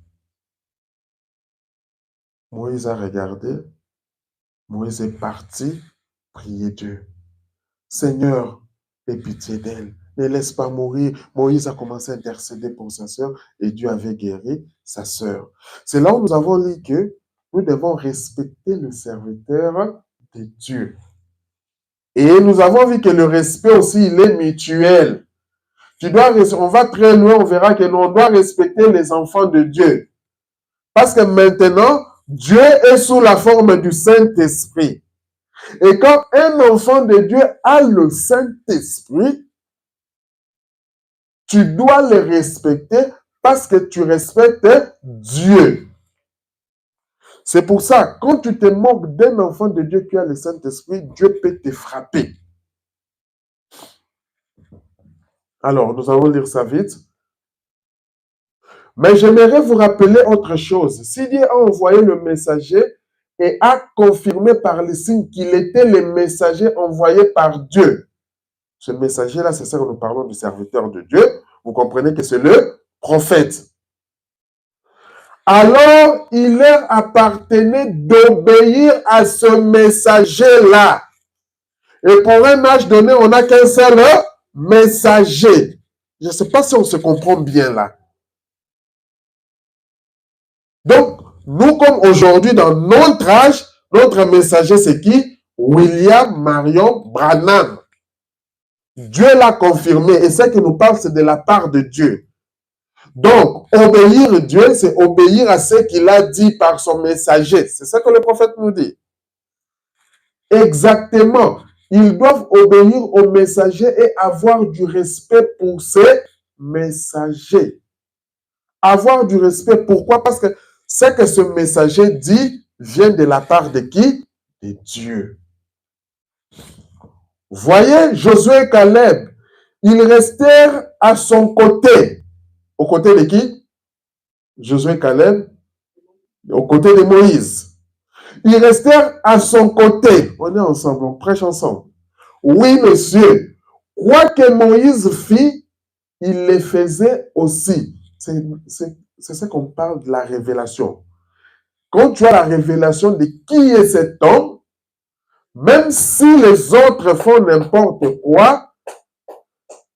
Moïse a regardé. Moïse est parti prier Dieu. Seigneur, aie pitié d'elle. Ne laisse pas mourir. Moïse a commencé à intercéder pour sa sœur et Dieu avait guéri sa sœur. C'est là où nous avons dit que nous devons respecter le serviteur de Dieu. Et nous avons vu que le respect aussi, il est mutuel. On va très loin, on verra que nous, on doit respecter les enfants de Dieu. Parce que maintenant, Dieu est sous la forme du Saint-Esprit. Et quand un enfant de Dieu a le Saint-Esprit, tu dois le respecter parce que tu respectes Dieu. C'est pour ça, quand tu te moques d'un enfant de Dieu qui a le Saint-Esprit, Dieu peut te frapper. Alors, nous allons lire ça vite. Mais j'aimerais vous rappeler autre chose. Si Dieu a envoyé le messager et a confirmé par les signes qu'il était le messager envoyé par Dieu, ce messager-là, c'est ça que nous parlons du serviteur de Dieu. Vous comprenez que c'est le prophète. Alors, il leur appartenait d'obéir à ce messager-là. Et pour un âge donné, on n'a qu'un seul messager. Je ne sais pas si on se comprend bien là. Donc, nous, comme aujourd'hui, dans notre âge, notre messager, c'est qui? William Marion Branham. Dieu l'a confirmé. Et ce qui nous parle, c'est de la part de Dieu. Donc, obéir Dieu, c'est obéir à ce qu'il a dit par son messager. C'est ça que le prophète nous dit. Exactement. Ils doivent obéir au messager et avoir du respect pour ces messagers. Avoir du respect. Pourquoi? Parce que ce que ce messager dit vient de la part de qui? De Dieu. Voyez, Josué et Caleb, ils restèrent à son côté. Au côté de qui? Josué et Caleb, au côté de Moïse. Ils restèrent à son côté. On est ensemble, on prêche ensemble. Oui, monsieur. Quoi que Moïse fit, il le faisait aussi. C'est ce qu'on parle de la révélation. Quand tu as la révélation de qui est cet homme, même si les autres font n'importe quoi,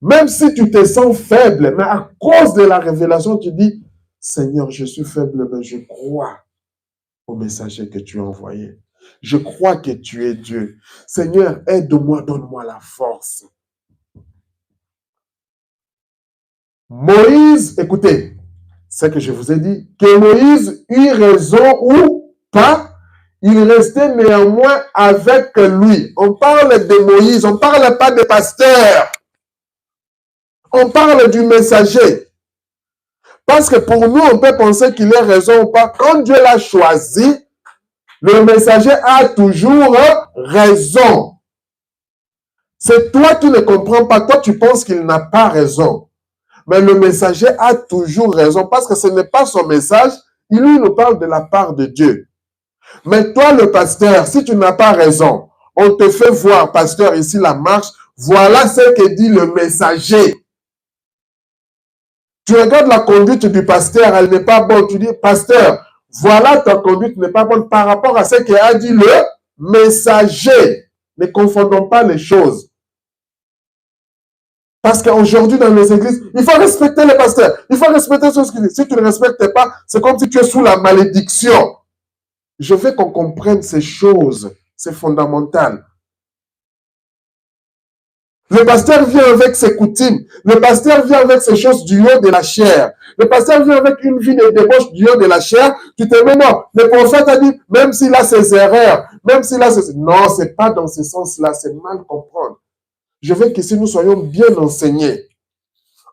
même si tu te sens faible, mais à cause de la révélation, tu dis, Seigneur, je suis faible, mais je crois au messager que tu as envoyé. Je crois que tu es Dieu. Seigneur, aide-moi, donne-moi la force. Moïse, écoutez, ce que je vous ai dit, que Moïse eut raison ou pas, il restait néanmoins avec lui. On parle de Moïse, on ne parle pas de pasteur. On parle du messager. Parce que pour nous, on peut penser qu'il a raison ou pas. Quand Dieu l'a choisi, le messager a toujours raison. C'est toi qui ne comprends pas. Toi, tu penses qu'il n'a pas raison. Mais le messager a toujours raison parce que ce n'est pas son message. Il nous parle de la part de Dieu. Mais toi, le pasteur, si tu n'as pas raison, on te fait voir, pasteur, ici la marche. Voilà ce que dit le messager. Tu regardes la conduite du pasteur, elle n'est pas bonne. Tu dis, pasteur, voilà ta conduite n'est pas bonne par rapport à ce qu'a dit le messager. Ne confondons pas les choses. Parce qu'aujourd'hui, dans les églises, il faut respecter les pasteurs. Il faut respecter ce qu'ils disent. Si tu ne respectes pas, c'est comme si tu es sous la malédiction. Je veux qu'on comprenne ces choses. C'est fondamental. Le pasteur vient avec ses coutumes. Le pasteur vient avec ses choses du haut de la chair. Le pasteur vient avec une vie de débauche du haut de la chair. Tu te mets, non. Le prophète a dit, même s'il a ses erreurs, même s'il a ses... Non, c'est pas dans ce sens-là. C'est mal comprendre. Je veux qu'ici nous soyons bien enseignés.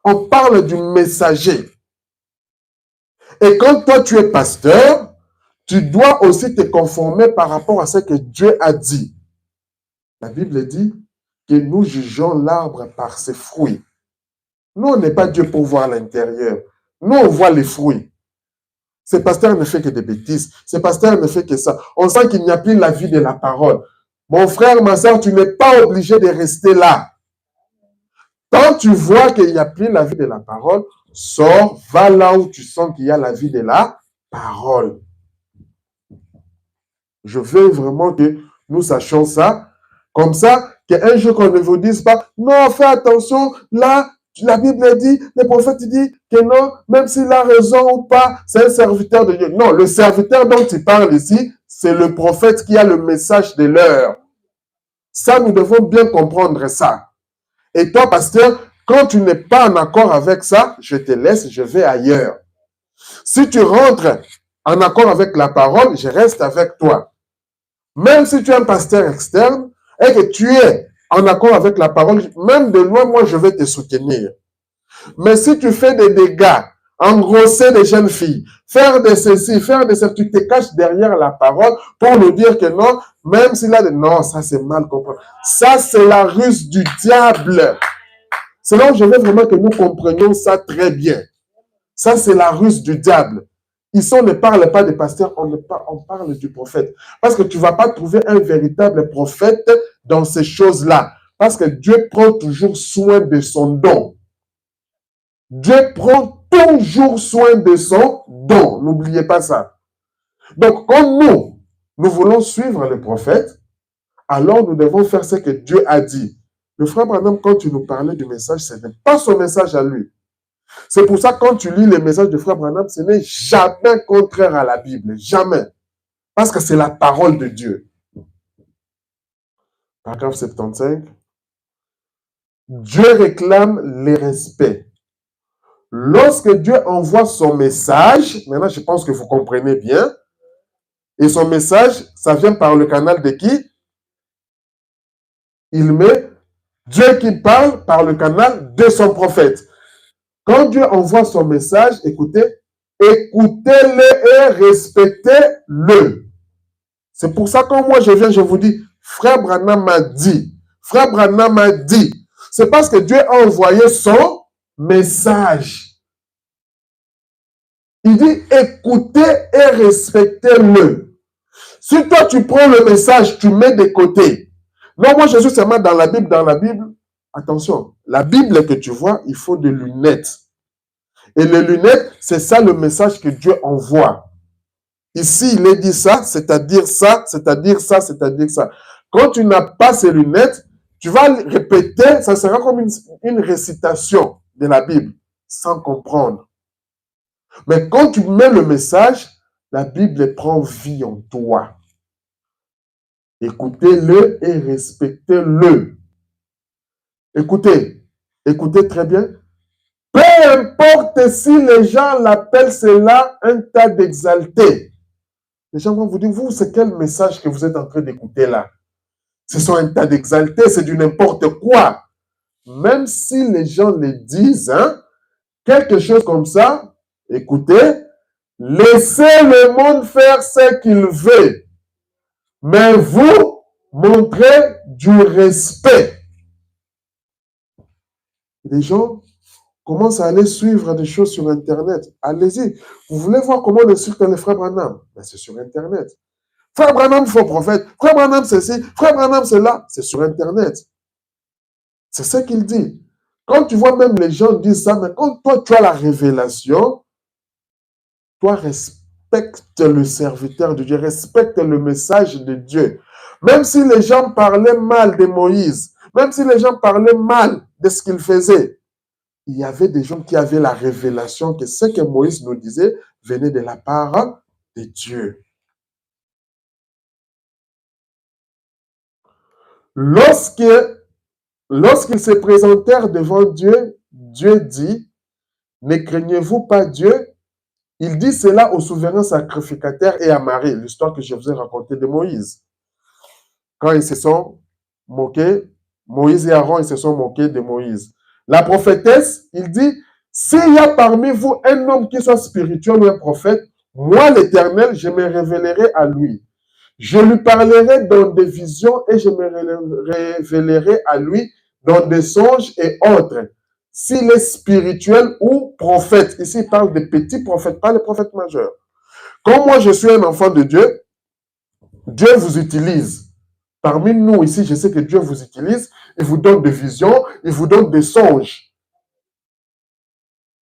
On parle du messager. Et quand toi tu es pasteur, tu dois aussi te conformer par rapport à ce que Dieu a dit. La Bible dit que nous jugeons l'arbre par ses fruits. Nous, on n'est pas Dieu pour voir l'intérieur. Nous, on voit les fruits. Ce pasteur ne fait que des bêtises. Ce pasteur ne fait que ça. On sent qu'il n'y a plus la vie de la parole. Mon frère, ma soeur, tu n'es pas obligé de rester là. Quand tu vois qu'il n'y a plus la vie de la parole, sors, va là où tu sens qu'il y a la vie de la parole. Je veux vraiment que nous sachions ça. Comme ça, qu'un jour qu'on ne vous dise pas, non, fais attention, là, la Bible dit, le prophète dit que non, même s'il a raison ou pas, c'est un serviteur de Dieu. Non, le serviteur dont il parle ici, c'est le prophète qui a le message de l'heure. Ça, nous devons bien comprendre ça. Et toi, pasteur, quand tu n'es pas en accord avec ça, je te laisse, je vais ailleurs. Si tu rentres en accord avec la parole, je reste avec toi. Même si tu es un pasteur externe et que tu es en accord avec la parole, même de loin, moi, je vais te soutenir. Mais si tu fais des dégâts, engrosser des jeunes filles, faire de ceci, faire de ça, tu te caches derrière la parole pour nous dire que non, même s'il a des... Non, ça c'est mal compris. Ça c'est la ruse du diable. C'est là où je veux vraiment que nous comprenions ça très bien. Ça c'est la ruse du diable. Ici, on ne parle pas des pasteurs, on parle du prophète. Parce que tu ne vas pas trouver un véritable prophète dans ces choses-là. Parce que Dieu prend toujours soin de son don. Dieu prend toujours soin de son don. N'oubliez pas ça. Donc, quand nous voulons suivre le prophète, alors nous devons faire ce que Dieu a dit. Le frère Branham, quand tu nous parlais du message, ce n'est pas son message à lui. C'est pour ça que quand tu lis les messages du frère Branham, ce n'est jamais contraire à la Bible. Jamais. Parce que c'est la parole de Dieu. Paragraphe 75. Dieu réclame les respects. Lorsque Dieu envoie son message, maintenant je pense que vous comprenez bien, et son message, ça vient par le canal de qui? Il met Dieu qui parle par le canal de son prophète. Quand Dieu envoie son message, écoutez, écoutez-le et respectez-le. C'est pour ça que quand moi je viens, je vous dis, frère Branham m'a dit, frère Branham m'a dit. C'est parce que Dieu a envoyé son message. Il dit, écoutez et respectez-le. Si toi, tu prends le message, tu mets de côté. Non, moi, je suis seulement dans la Bible. Attention, la Bible que tu vois, il faut des lunettes. Et les lunettes, c'est ça le message que Dieu envoie. Ici, il est dit ça, c'est-à-dire ça, c'est-à-dire ça, c'est-à-dire ça. Quand tu n'as pas ces lunettes, tu vas répéter, ça sera comme une récitation de la Bible, sans comprendre. Mais quand tu mets le message, la Bible prend vie en toi. Écoutez-le et respectez-le. Écoutez très bien. Peu importe si les gens l'appellent cela un tas d'exaltés. Les gens vont vous dire, vous, c'est quel message que vous êtes en train d'écouter là? Ce sont un tas d'exaltés, c'est du n'importe quoi. Même si les gens le disent, hein, quelque chose comme ça, écoutez, laissez le monde faire ce qu'il veut. Mais vous, montrez du respect. Les gens commencent à aller suivre des choses sur Internet. Allez-y. Vous voulez voir comment on insulte les frères Branham? Ben, c'est sur Internet. Frère Branham, faux prophète. Frère Branham, c'est ci. Frère Branham, c'est là. C'est sur Internet. C'est ce qu'il dit. Quand tu vois même les gens dire ça, mais quand toi, tu as la révélation, toi, respecte le serviteur de Dieu, respecte le message de Dieu. Même si les gens parlaient mal de Moïse, même si les gens parlaient mal de ce qu'il faisait, il y avait des gens qui avaient la révélation que ce que Moïse nous disait venait de la part de Dieu. Lorsqu'ils se présentèrent devant Dieu, Dieu dit, ne craignez-vous pas Dieu? Il dit cela au souverain sacrificateur et à Marie, l'histoire que je vous ai racontée de Moïse. Quand ils se sont moqués, Moïse et Aaron, ils se sont moqués de Moïse. La prophétesse, il dit, s'il y a parmi vous un homme qui soit spirituel ou un prophète, moi l'Éternel, je me révélerai à lui. Je lui parlerai dans des visions et je me révélerai à lui dans des songes et autres. s'il est spirituel ou prophète. Ici, il parle des petits prophètes, pas les prophètes majeurs. Quand moi, je suis un enfant de Dieu, Dieu vous utilise. Parmi nous ici, je sais que Dieu vous utilise. Il vous donne des visions, il vous donne des songes.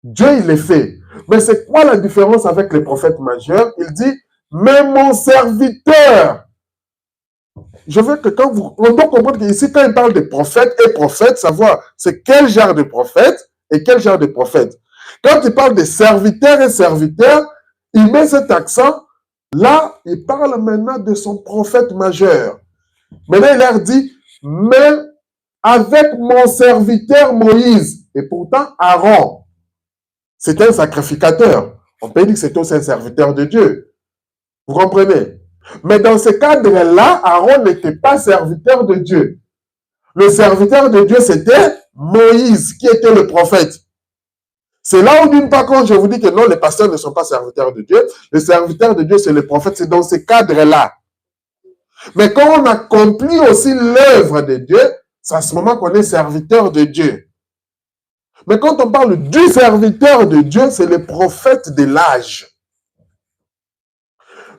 Dieu, il les fait. Mais c'est quoi la différence avec les prophètes majeurs? Il dit, mais mon serviteur. Je veux que on doit comprendre qu'ici, quand il parle de prophètes et prophètes, savoir c'est quel genre de prophète et quel genre de prophète. Quand il parle de serviteurs et serviteurs, il met cet accent. Là, il parle maintenant de son prophète majeur. Maintenant, il leur dit, mais avec mon serviteur Moïse, et pourtant Aaron, c'est un sacrificateur. On peut dire que c'est aussi un serviteur de Dieu. Vous comprenez? Mais dans ce cadre-là, Aaron n'était pas serviteur de Dieu. Le serviteur de Dieu, c'était Moïse, qui était le prophète. C'est là où, d'une part, quand je vous dis que non, les pasteurs ne sont pas serviteurs de Dieu, les serviteurs de Dieu, c'est le prophète, c'est dans ce cadre-là. Mais quand on accomplit aussi l'œuvre de Dieu, c'est à ce moment qu'on est serviteur de Dieu. Mais quand on parle du serviteur de Dieu, c'est le prophète de l'âge.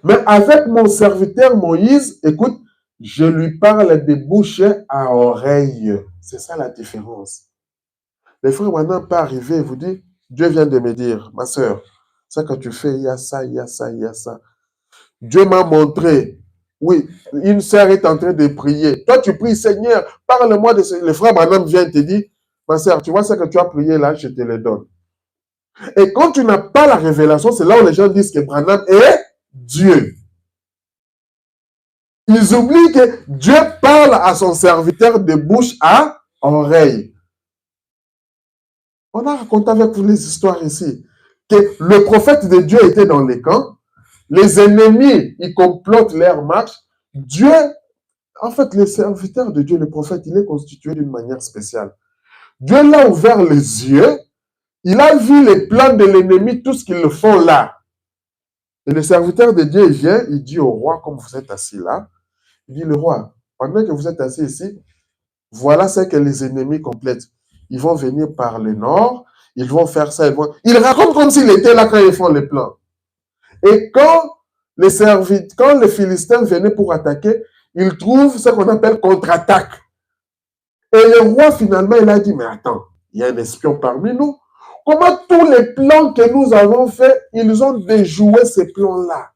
Mais avec mon serviteur Moïse, écoute, je lui parle de bouche à oreille. C'est ça la différence. Les frères maintenant pas arriver et vous dire, Dieu vient de me dire, ma soeur, ça que tu fais, il y a ça, il y a ça, il y a ça. Dieu m'a montré. Oui, une sœur est en train de prier. Toi, tu pries, Seigneur, parle-moi de ce... Le frère Branham vient te dire, ma sœur, tu vois ce que tu as prié là, je te le donne. Et quand tu n'as pas la révélation, c'est là où les gens disent que Branham est Dieu. Ils oublient que Dieu parle à son serviteur de bouche à oreille. On a raconté avec vous les histoires ici, que le prophète de Dieu était dans les camps, les ennemis, ils complotent leur marche. Dieu, en fait, le serviteur de Dieu, le prophète, il est constitué d'une manière spéciale. Dieu l'a ouvert les yeux, il a vu les plans de l'ennemi, tout ce qu'ils le font là. Et le serviteur de Dieu, il vient, il dit au roi, comme vous êtes assis là, il dit, le roi, pendant que vous êtes assis ici, voilà ce que les ennemis complètent. Ils vont venir par le nord, ils vont faire ça, ils racontent comme s'il était là quand ils font les plans. Et quand les Philistins venaient pour attaquer, ils trouvent ce qu'on appelle contre-attaque. Et le roi, finalement, il a dit, mais attends, il y a un espion parmi nous. Comment tous les plans que nous avons faits, ils ont déjoué ces plans-là?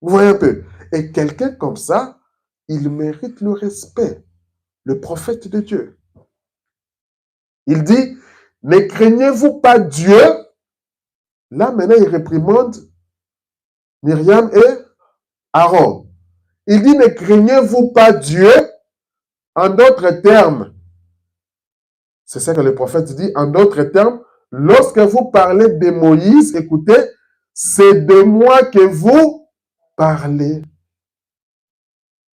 Vous voyez un peu? Et quelqu'un comme ça, il mérite le respect. Le prophète de Dieu. Il dit, ne craignez-vous pas Dieu? Là, maintenant, il réprimande Myriam et Aaron. Il dit, ne craignez-vous pas Dieu? En d'autres termes, c'est ça que le prophète dit, en d'autres termes, lorsque vous parlez de Moïse, écoutez, c'est de moi que vous parlez.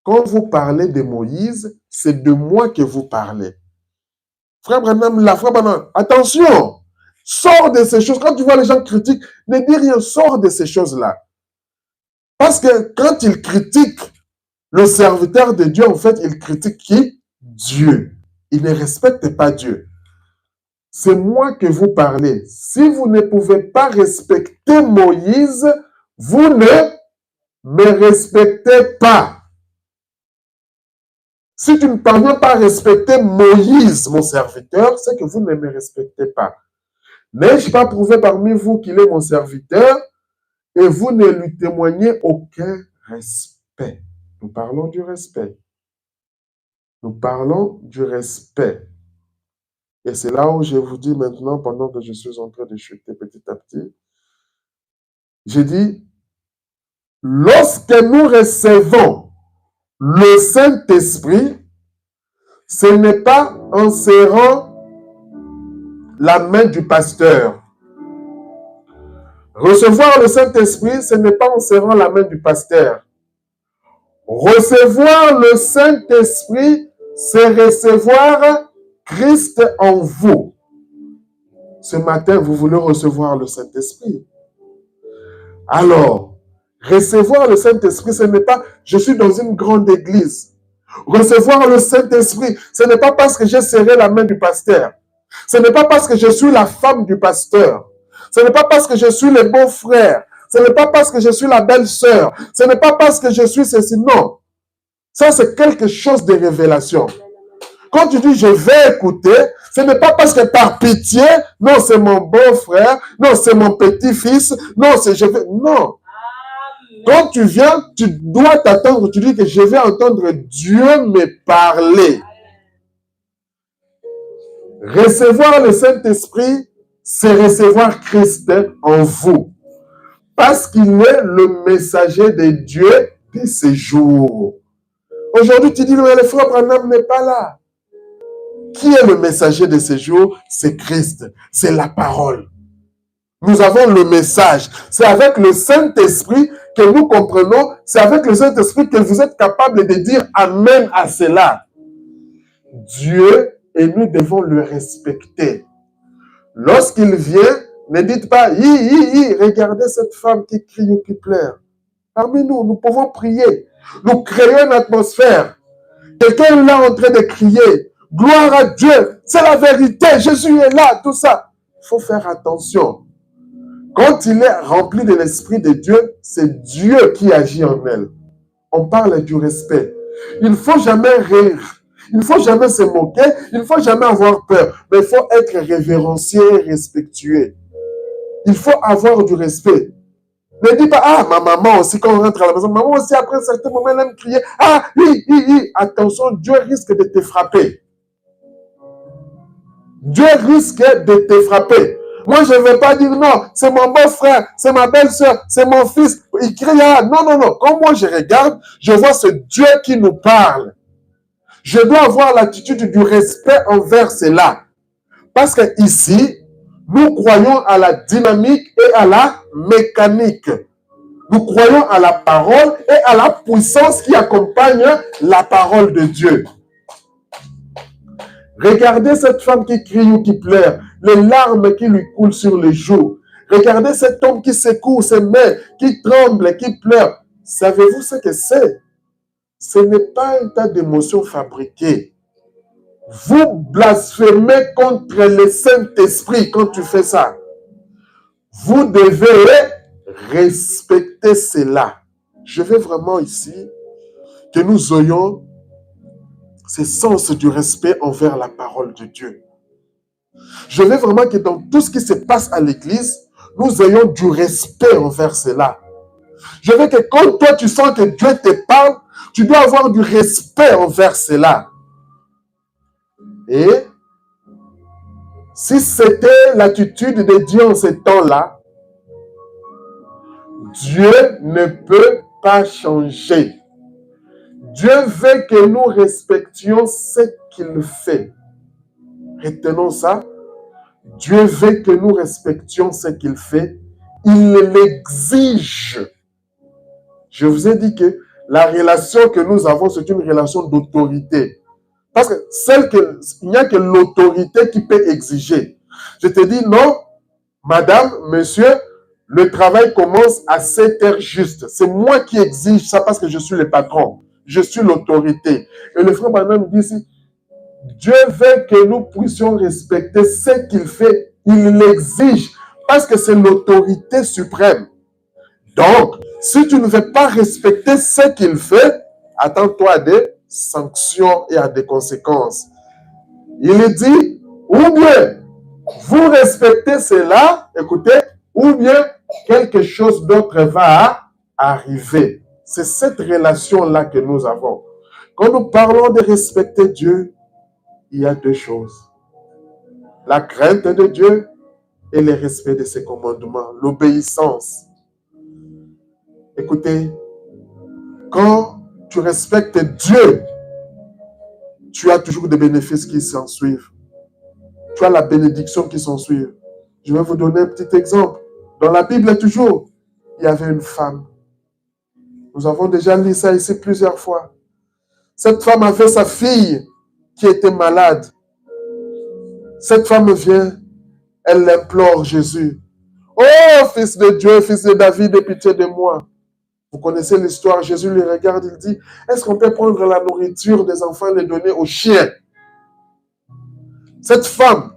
Quand vous parlez de Moïse, c'est de moi que vous parlez. Frère Branham, frère Branham, attention, sors de ces choses. Quand tu vois les gens critiquent, ne dis rien, sors de ces choses-là. Parce que quand ils critiquent le serviteur de Dieu, en fait, ils critiquent qui? Dieu. Ils ne respectent pas Dieu. C'est moi que vous parlez. Si vous ne pouvez pas respecter Moïse, vous ne me respectez pas. Si tu ne parviens pas à respecter Moïse, mon serviteur, c'est que vous ne me respectez pas. N'ai-je pas prouvé parmi vous qu'il est mon serviteur et vous ne lui témoignez aucun respect? Nous parlons du respect. Nous parlons du respect. Et c'est là où je vous dis maintenant, pendant que je suis en train de chuter petit à petit, j'ai dit, lorsque nous recevons le Saint-Esprit, ce n'est pas en serrant la main du pasteur. Recevoir le Saint-Esprit, ce n'est pas en serrant la main du pasteur. Recevoir le Saint-Esprit, c'est recevoir Christ en vous. Ce matin, vous voulez recevoir le Saint-Esprit. Alors, recevoir le Saint-Esprit, ce n'est pas « je suis dans une grande église ». Recevoir le Saint-Esprit, ce n'est pas parce que j'ai serré la main du pasteur. Ce n'est pas parce que je suis la femme du pasteur. Ce n'est pas parce que je suis le beau-frère. Ce n'est pas parce que je suis la belle-sœur. Ce n'est pas parce que je suis ceci. Non. Ça, c'est quelque chose de révélation. Quand tu dis je vais écouter, ce n'est pas parce que par pitié, non, c'est mon beau-frère, non, c'est mon petit-fils, non, c'est je vais. Non. Quand tu viens, tu dois t'attendre, tu dis que je vais entendre Dieu me parler. Recevoir le Saint-Esprit, c'est recevoir Christ en vous. Parce qu'il est le messager de Dieu de ces jours. Aujourd'hui, tu dis, le frère Branham n'est pas là. Qui est le messager de ces jours? C'est Christ, c'est la parole. Nous avons le message. C'est avec le Saint-Esprit que nous comprenons. C'est avec le Saint-Esprit que vous êtes capable de dire Amen à cela. Dieu, et nous devons le respecter. Lorsqu'il vient, ne dites pas, regardez cette femme qui crie ou qui pleure. Parmi nous, nous pouvons prier. Nous créons une atmosphère. Quelqu'un est là en train de crier. Gloire à Dieu, c'est la vérité, Jésus est là, tout ça. Il faut faire attention. Quand il est rempli de l'Esprit de Dieu, c'est Dieu qui agit en elle. On parle du respect. Il ne faut jamais rire. Il ne faut jamais se moquer. Il ne faut jamais avoir peur. Mais il faut être révérencieux et respectueux. Il faut avoir du respect. Ne dis pas, ah, ma maman aussi, quand on rentre à la maison, maman aussi, après un certain moment, elle aime crier, ah, attention, Dieu risque de te frapper. Dieu risque de te frapper. Moi, je ne vais pas dire non, c'est mon beau-frère, c'est ma belle-sœur, c'est mon fils. Il crie, ah, non. Quand moi je regarde, je vois ce Dieu qui nous parle. Je dois avoir l'attitude du respect envers cela. Parce que ici, nous croyons à la dynamique et à la mécanique. Nous croyons à la parole et à la puissance qui accompagne la parole de Dieu. Regardez cette femme qui crie ou qui pleure, les larmes qui lui coulent sur les joues. Regardez cet homme qui secoue ses mains, qui tremble, qui pleure. Savez-vous ce que c'est? Ce n'est pas un tas d'émotions fabriquées. Vous blasphémez contre le Saint-Esprit quand tu fais ça. Vous devez respecter cela. Je veux vraiment ici que nous ayons ce sens du respect envers la parole de Dieu. Je veux vraiment que dans tout ce qui se passe à l'église, nous ayons du respect envers cela. Je veux que quand toi tu sens que Dieu te parle, tu dois avoir du respect envers cela. Et si c'était l'attitude de Dieu en ce temps-là, Dieu ne peut pas changer. Dieu veut que nous respections ce qu'il fait. Retenons ça. Dieu veut que nous respections ce qu'il fait. Il l'exige. Je vous ai dit que la relation que nous avons, c'est une relation d'autorité. Parce que il n'y a que l'autorité qui peut exiger. Je te dis non, madame, monsieur, le travail commence à 7 heures juste. C'est moi qui exige ça parce que je suis le patron. Je suis l'autorité. Et le frère Branham dit ici, Dieu veut que nous puissions respecter ce qu'il fait. Il l'exige parce que c'est l'autorité suprême. Donc, si tu ne veux pas respecter ce qu'il fait, attends-toi à des sanctions et à des conséquences. Il dit, ou bien vous respectez cela, écoutez, ou bien quelque chose d'autre va arriver. C'est cette relation-là que nous avons. Quand nous parlons de respecter Dieu, il y a deux choses. La crainte de Dieu et le respect de ses commandements, l'obéissance. Écoutez, quand tu respectes Dieu, tu as toujours des bénéfices qui s'en suivent. Tu as la bénédiction qui s'en suit. Je vais vous donner un petit exemple. Dans la Bible, toujours, il y avait une femme. Nous avons déjà lu ça ici plusieurs fois. Cette femme avait sa fille qui était malade. Cette femme vient, elle implore Jésus. Oh, fils de Dieu, fils de David, aie pitié de moi. Vous connaissez l'histoire, Jésus les regarde, il dit, est-ce qu'on peut prendre la nourriture des enfants et les donner aux chiens? Cette femme,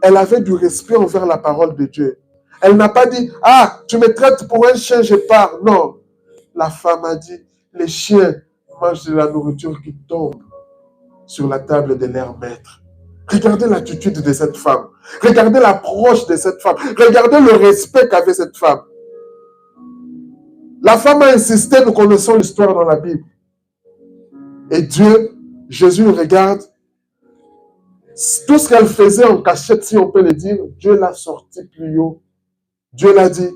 elle avait du respect envers la parole de Dieu. Elle n'a pas dit, ah, tu me traites pour un chien, je pars. Non. La femme a dit, les chiens mangent de la nourriture qui tombe sur la table de leur maître. Regardez l'attitude de cette femme. Regardez l'approche de cette femme. Regardez le respect qu'avait cette femme. La femme a insisté, nous connaissons l'histoire dans la Bible. Et Dieu, Jésus le regarde. Tout ce qu'elle faisait en cachette, si on peut le dire, Dieu l'a sorti plus haut. Dieu l'a dit.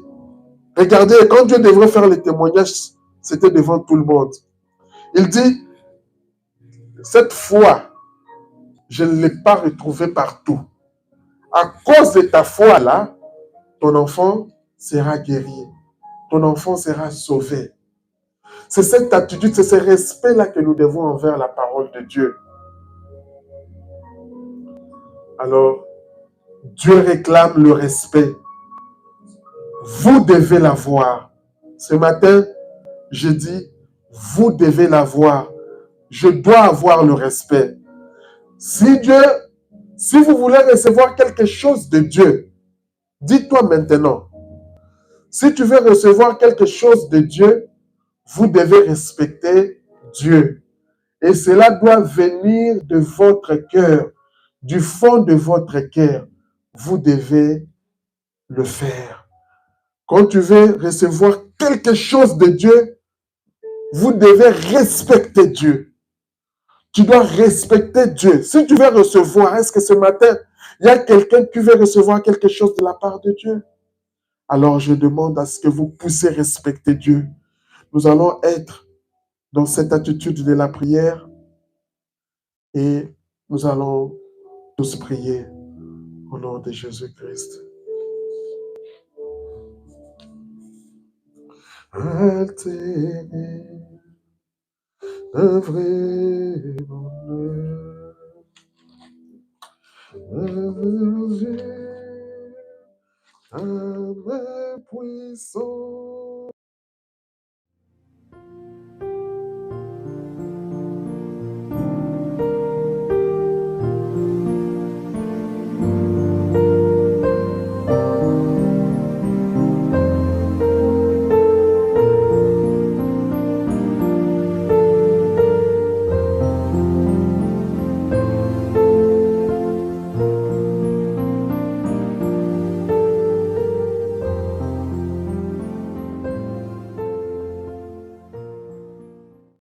Regardez, quand Dieu devrait faire les témoignages, c'était devant tout le monde. Il dit, cette foi, je ne l'ai pas retrouvée partout. À cause de ta foi là, ton enfant sera guéri. Ton enfant sera sauvé. C'est cette attitude, c'est ce respect-là que nous devons envers la parole de Dieu. Alors, Dieu réclame le respect. Vous devez l'avoir. Ce matin, je dis, vous devez l'avoir. Je dois avoir le respect. Si vous voulez recevoir quelque chose de Dieu, dis-toi maintenant, si tu veux recevoir quelque chose de Dieu, vous devez respecter Dieu. Et cela doit venir de votre cœur, du fond de votre cœur. Vous devez le faire. Quand tu veux recevoir quelque chose de Dieu, vous devez respecter Dieu. Tu dois respecter Dieu. Si tu veux recevoir, est-ce que ce matin, il y a quelqu'un qui veut recevoir quelque chose de la part de Dieu? Alors je demande à ce que vous puissiez respecter Dieu. Nous allons être dans cette attitude de la prière et nous allons tous prier au nom de Jésus-Christ. Altérer un vrai bonheur, un puissant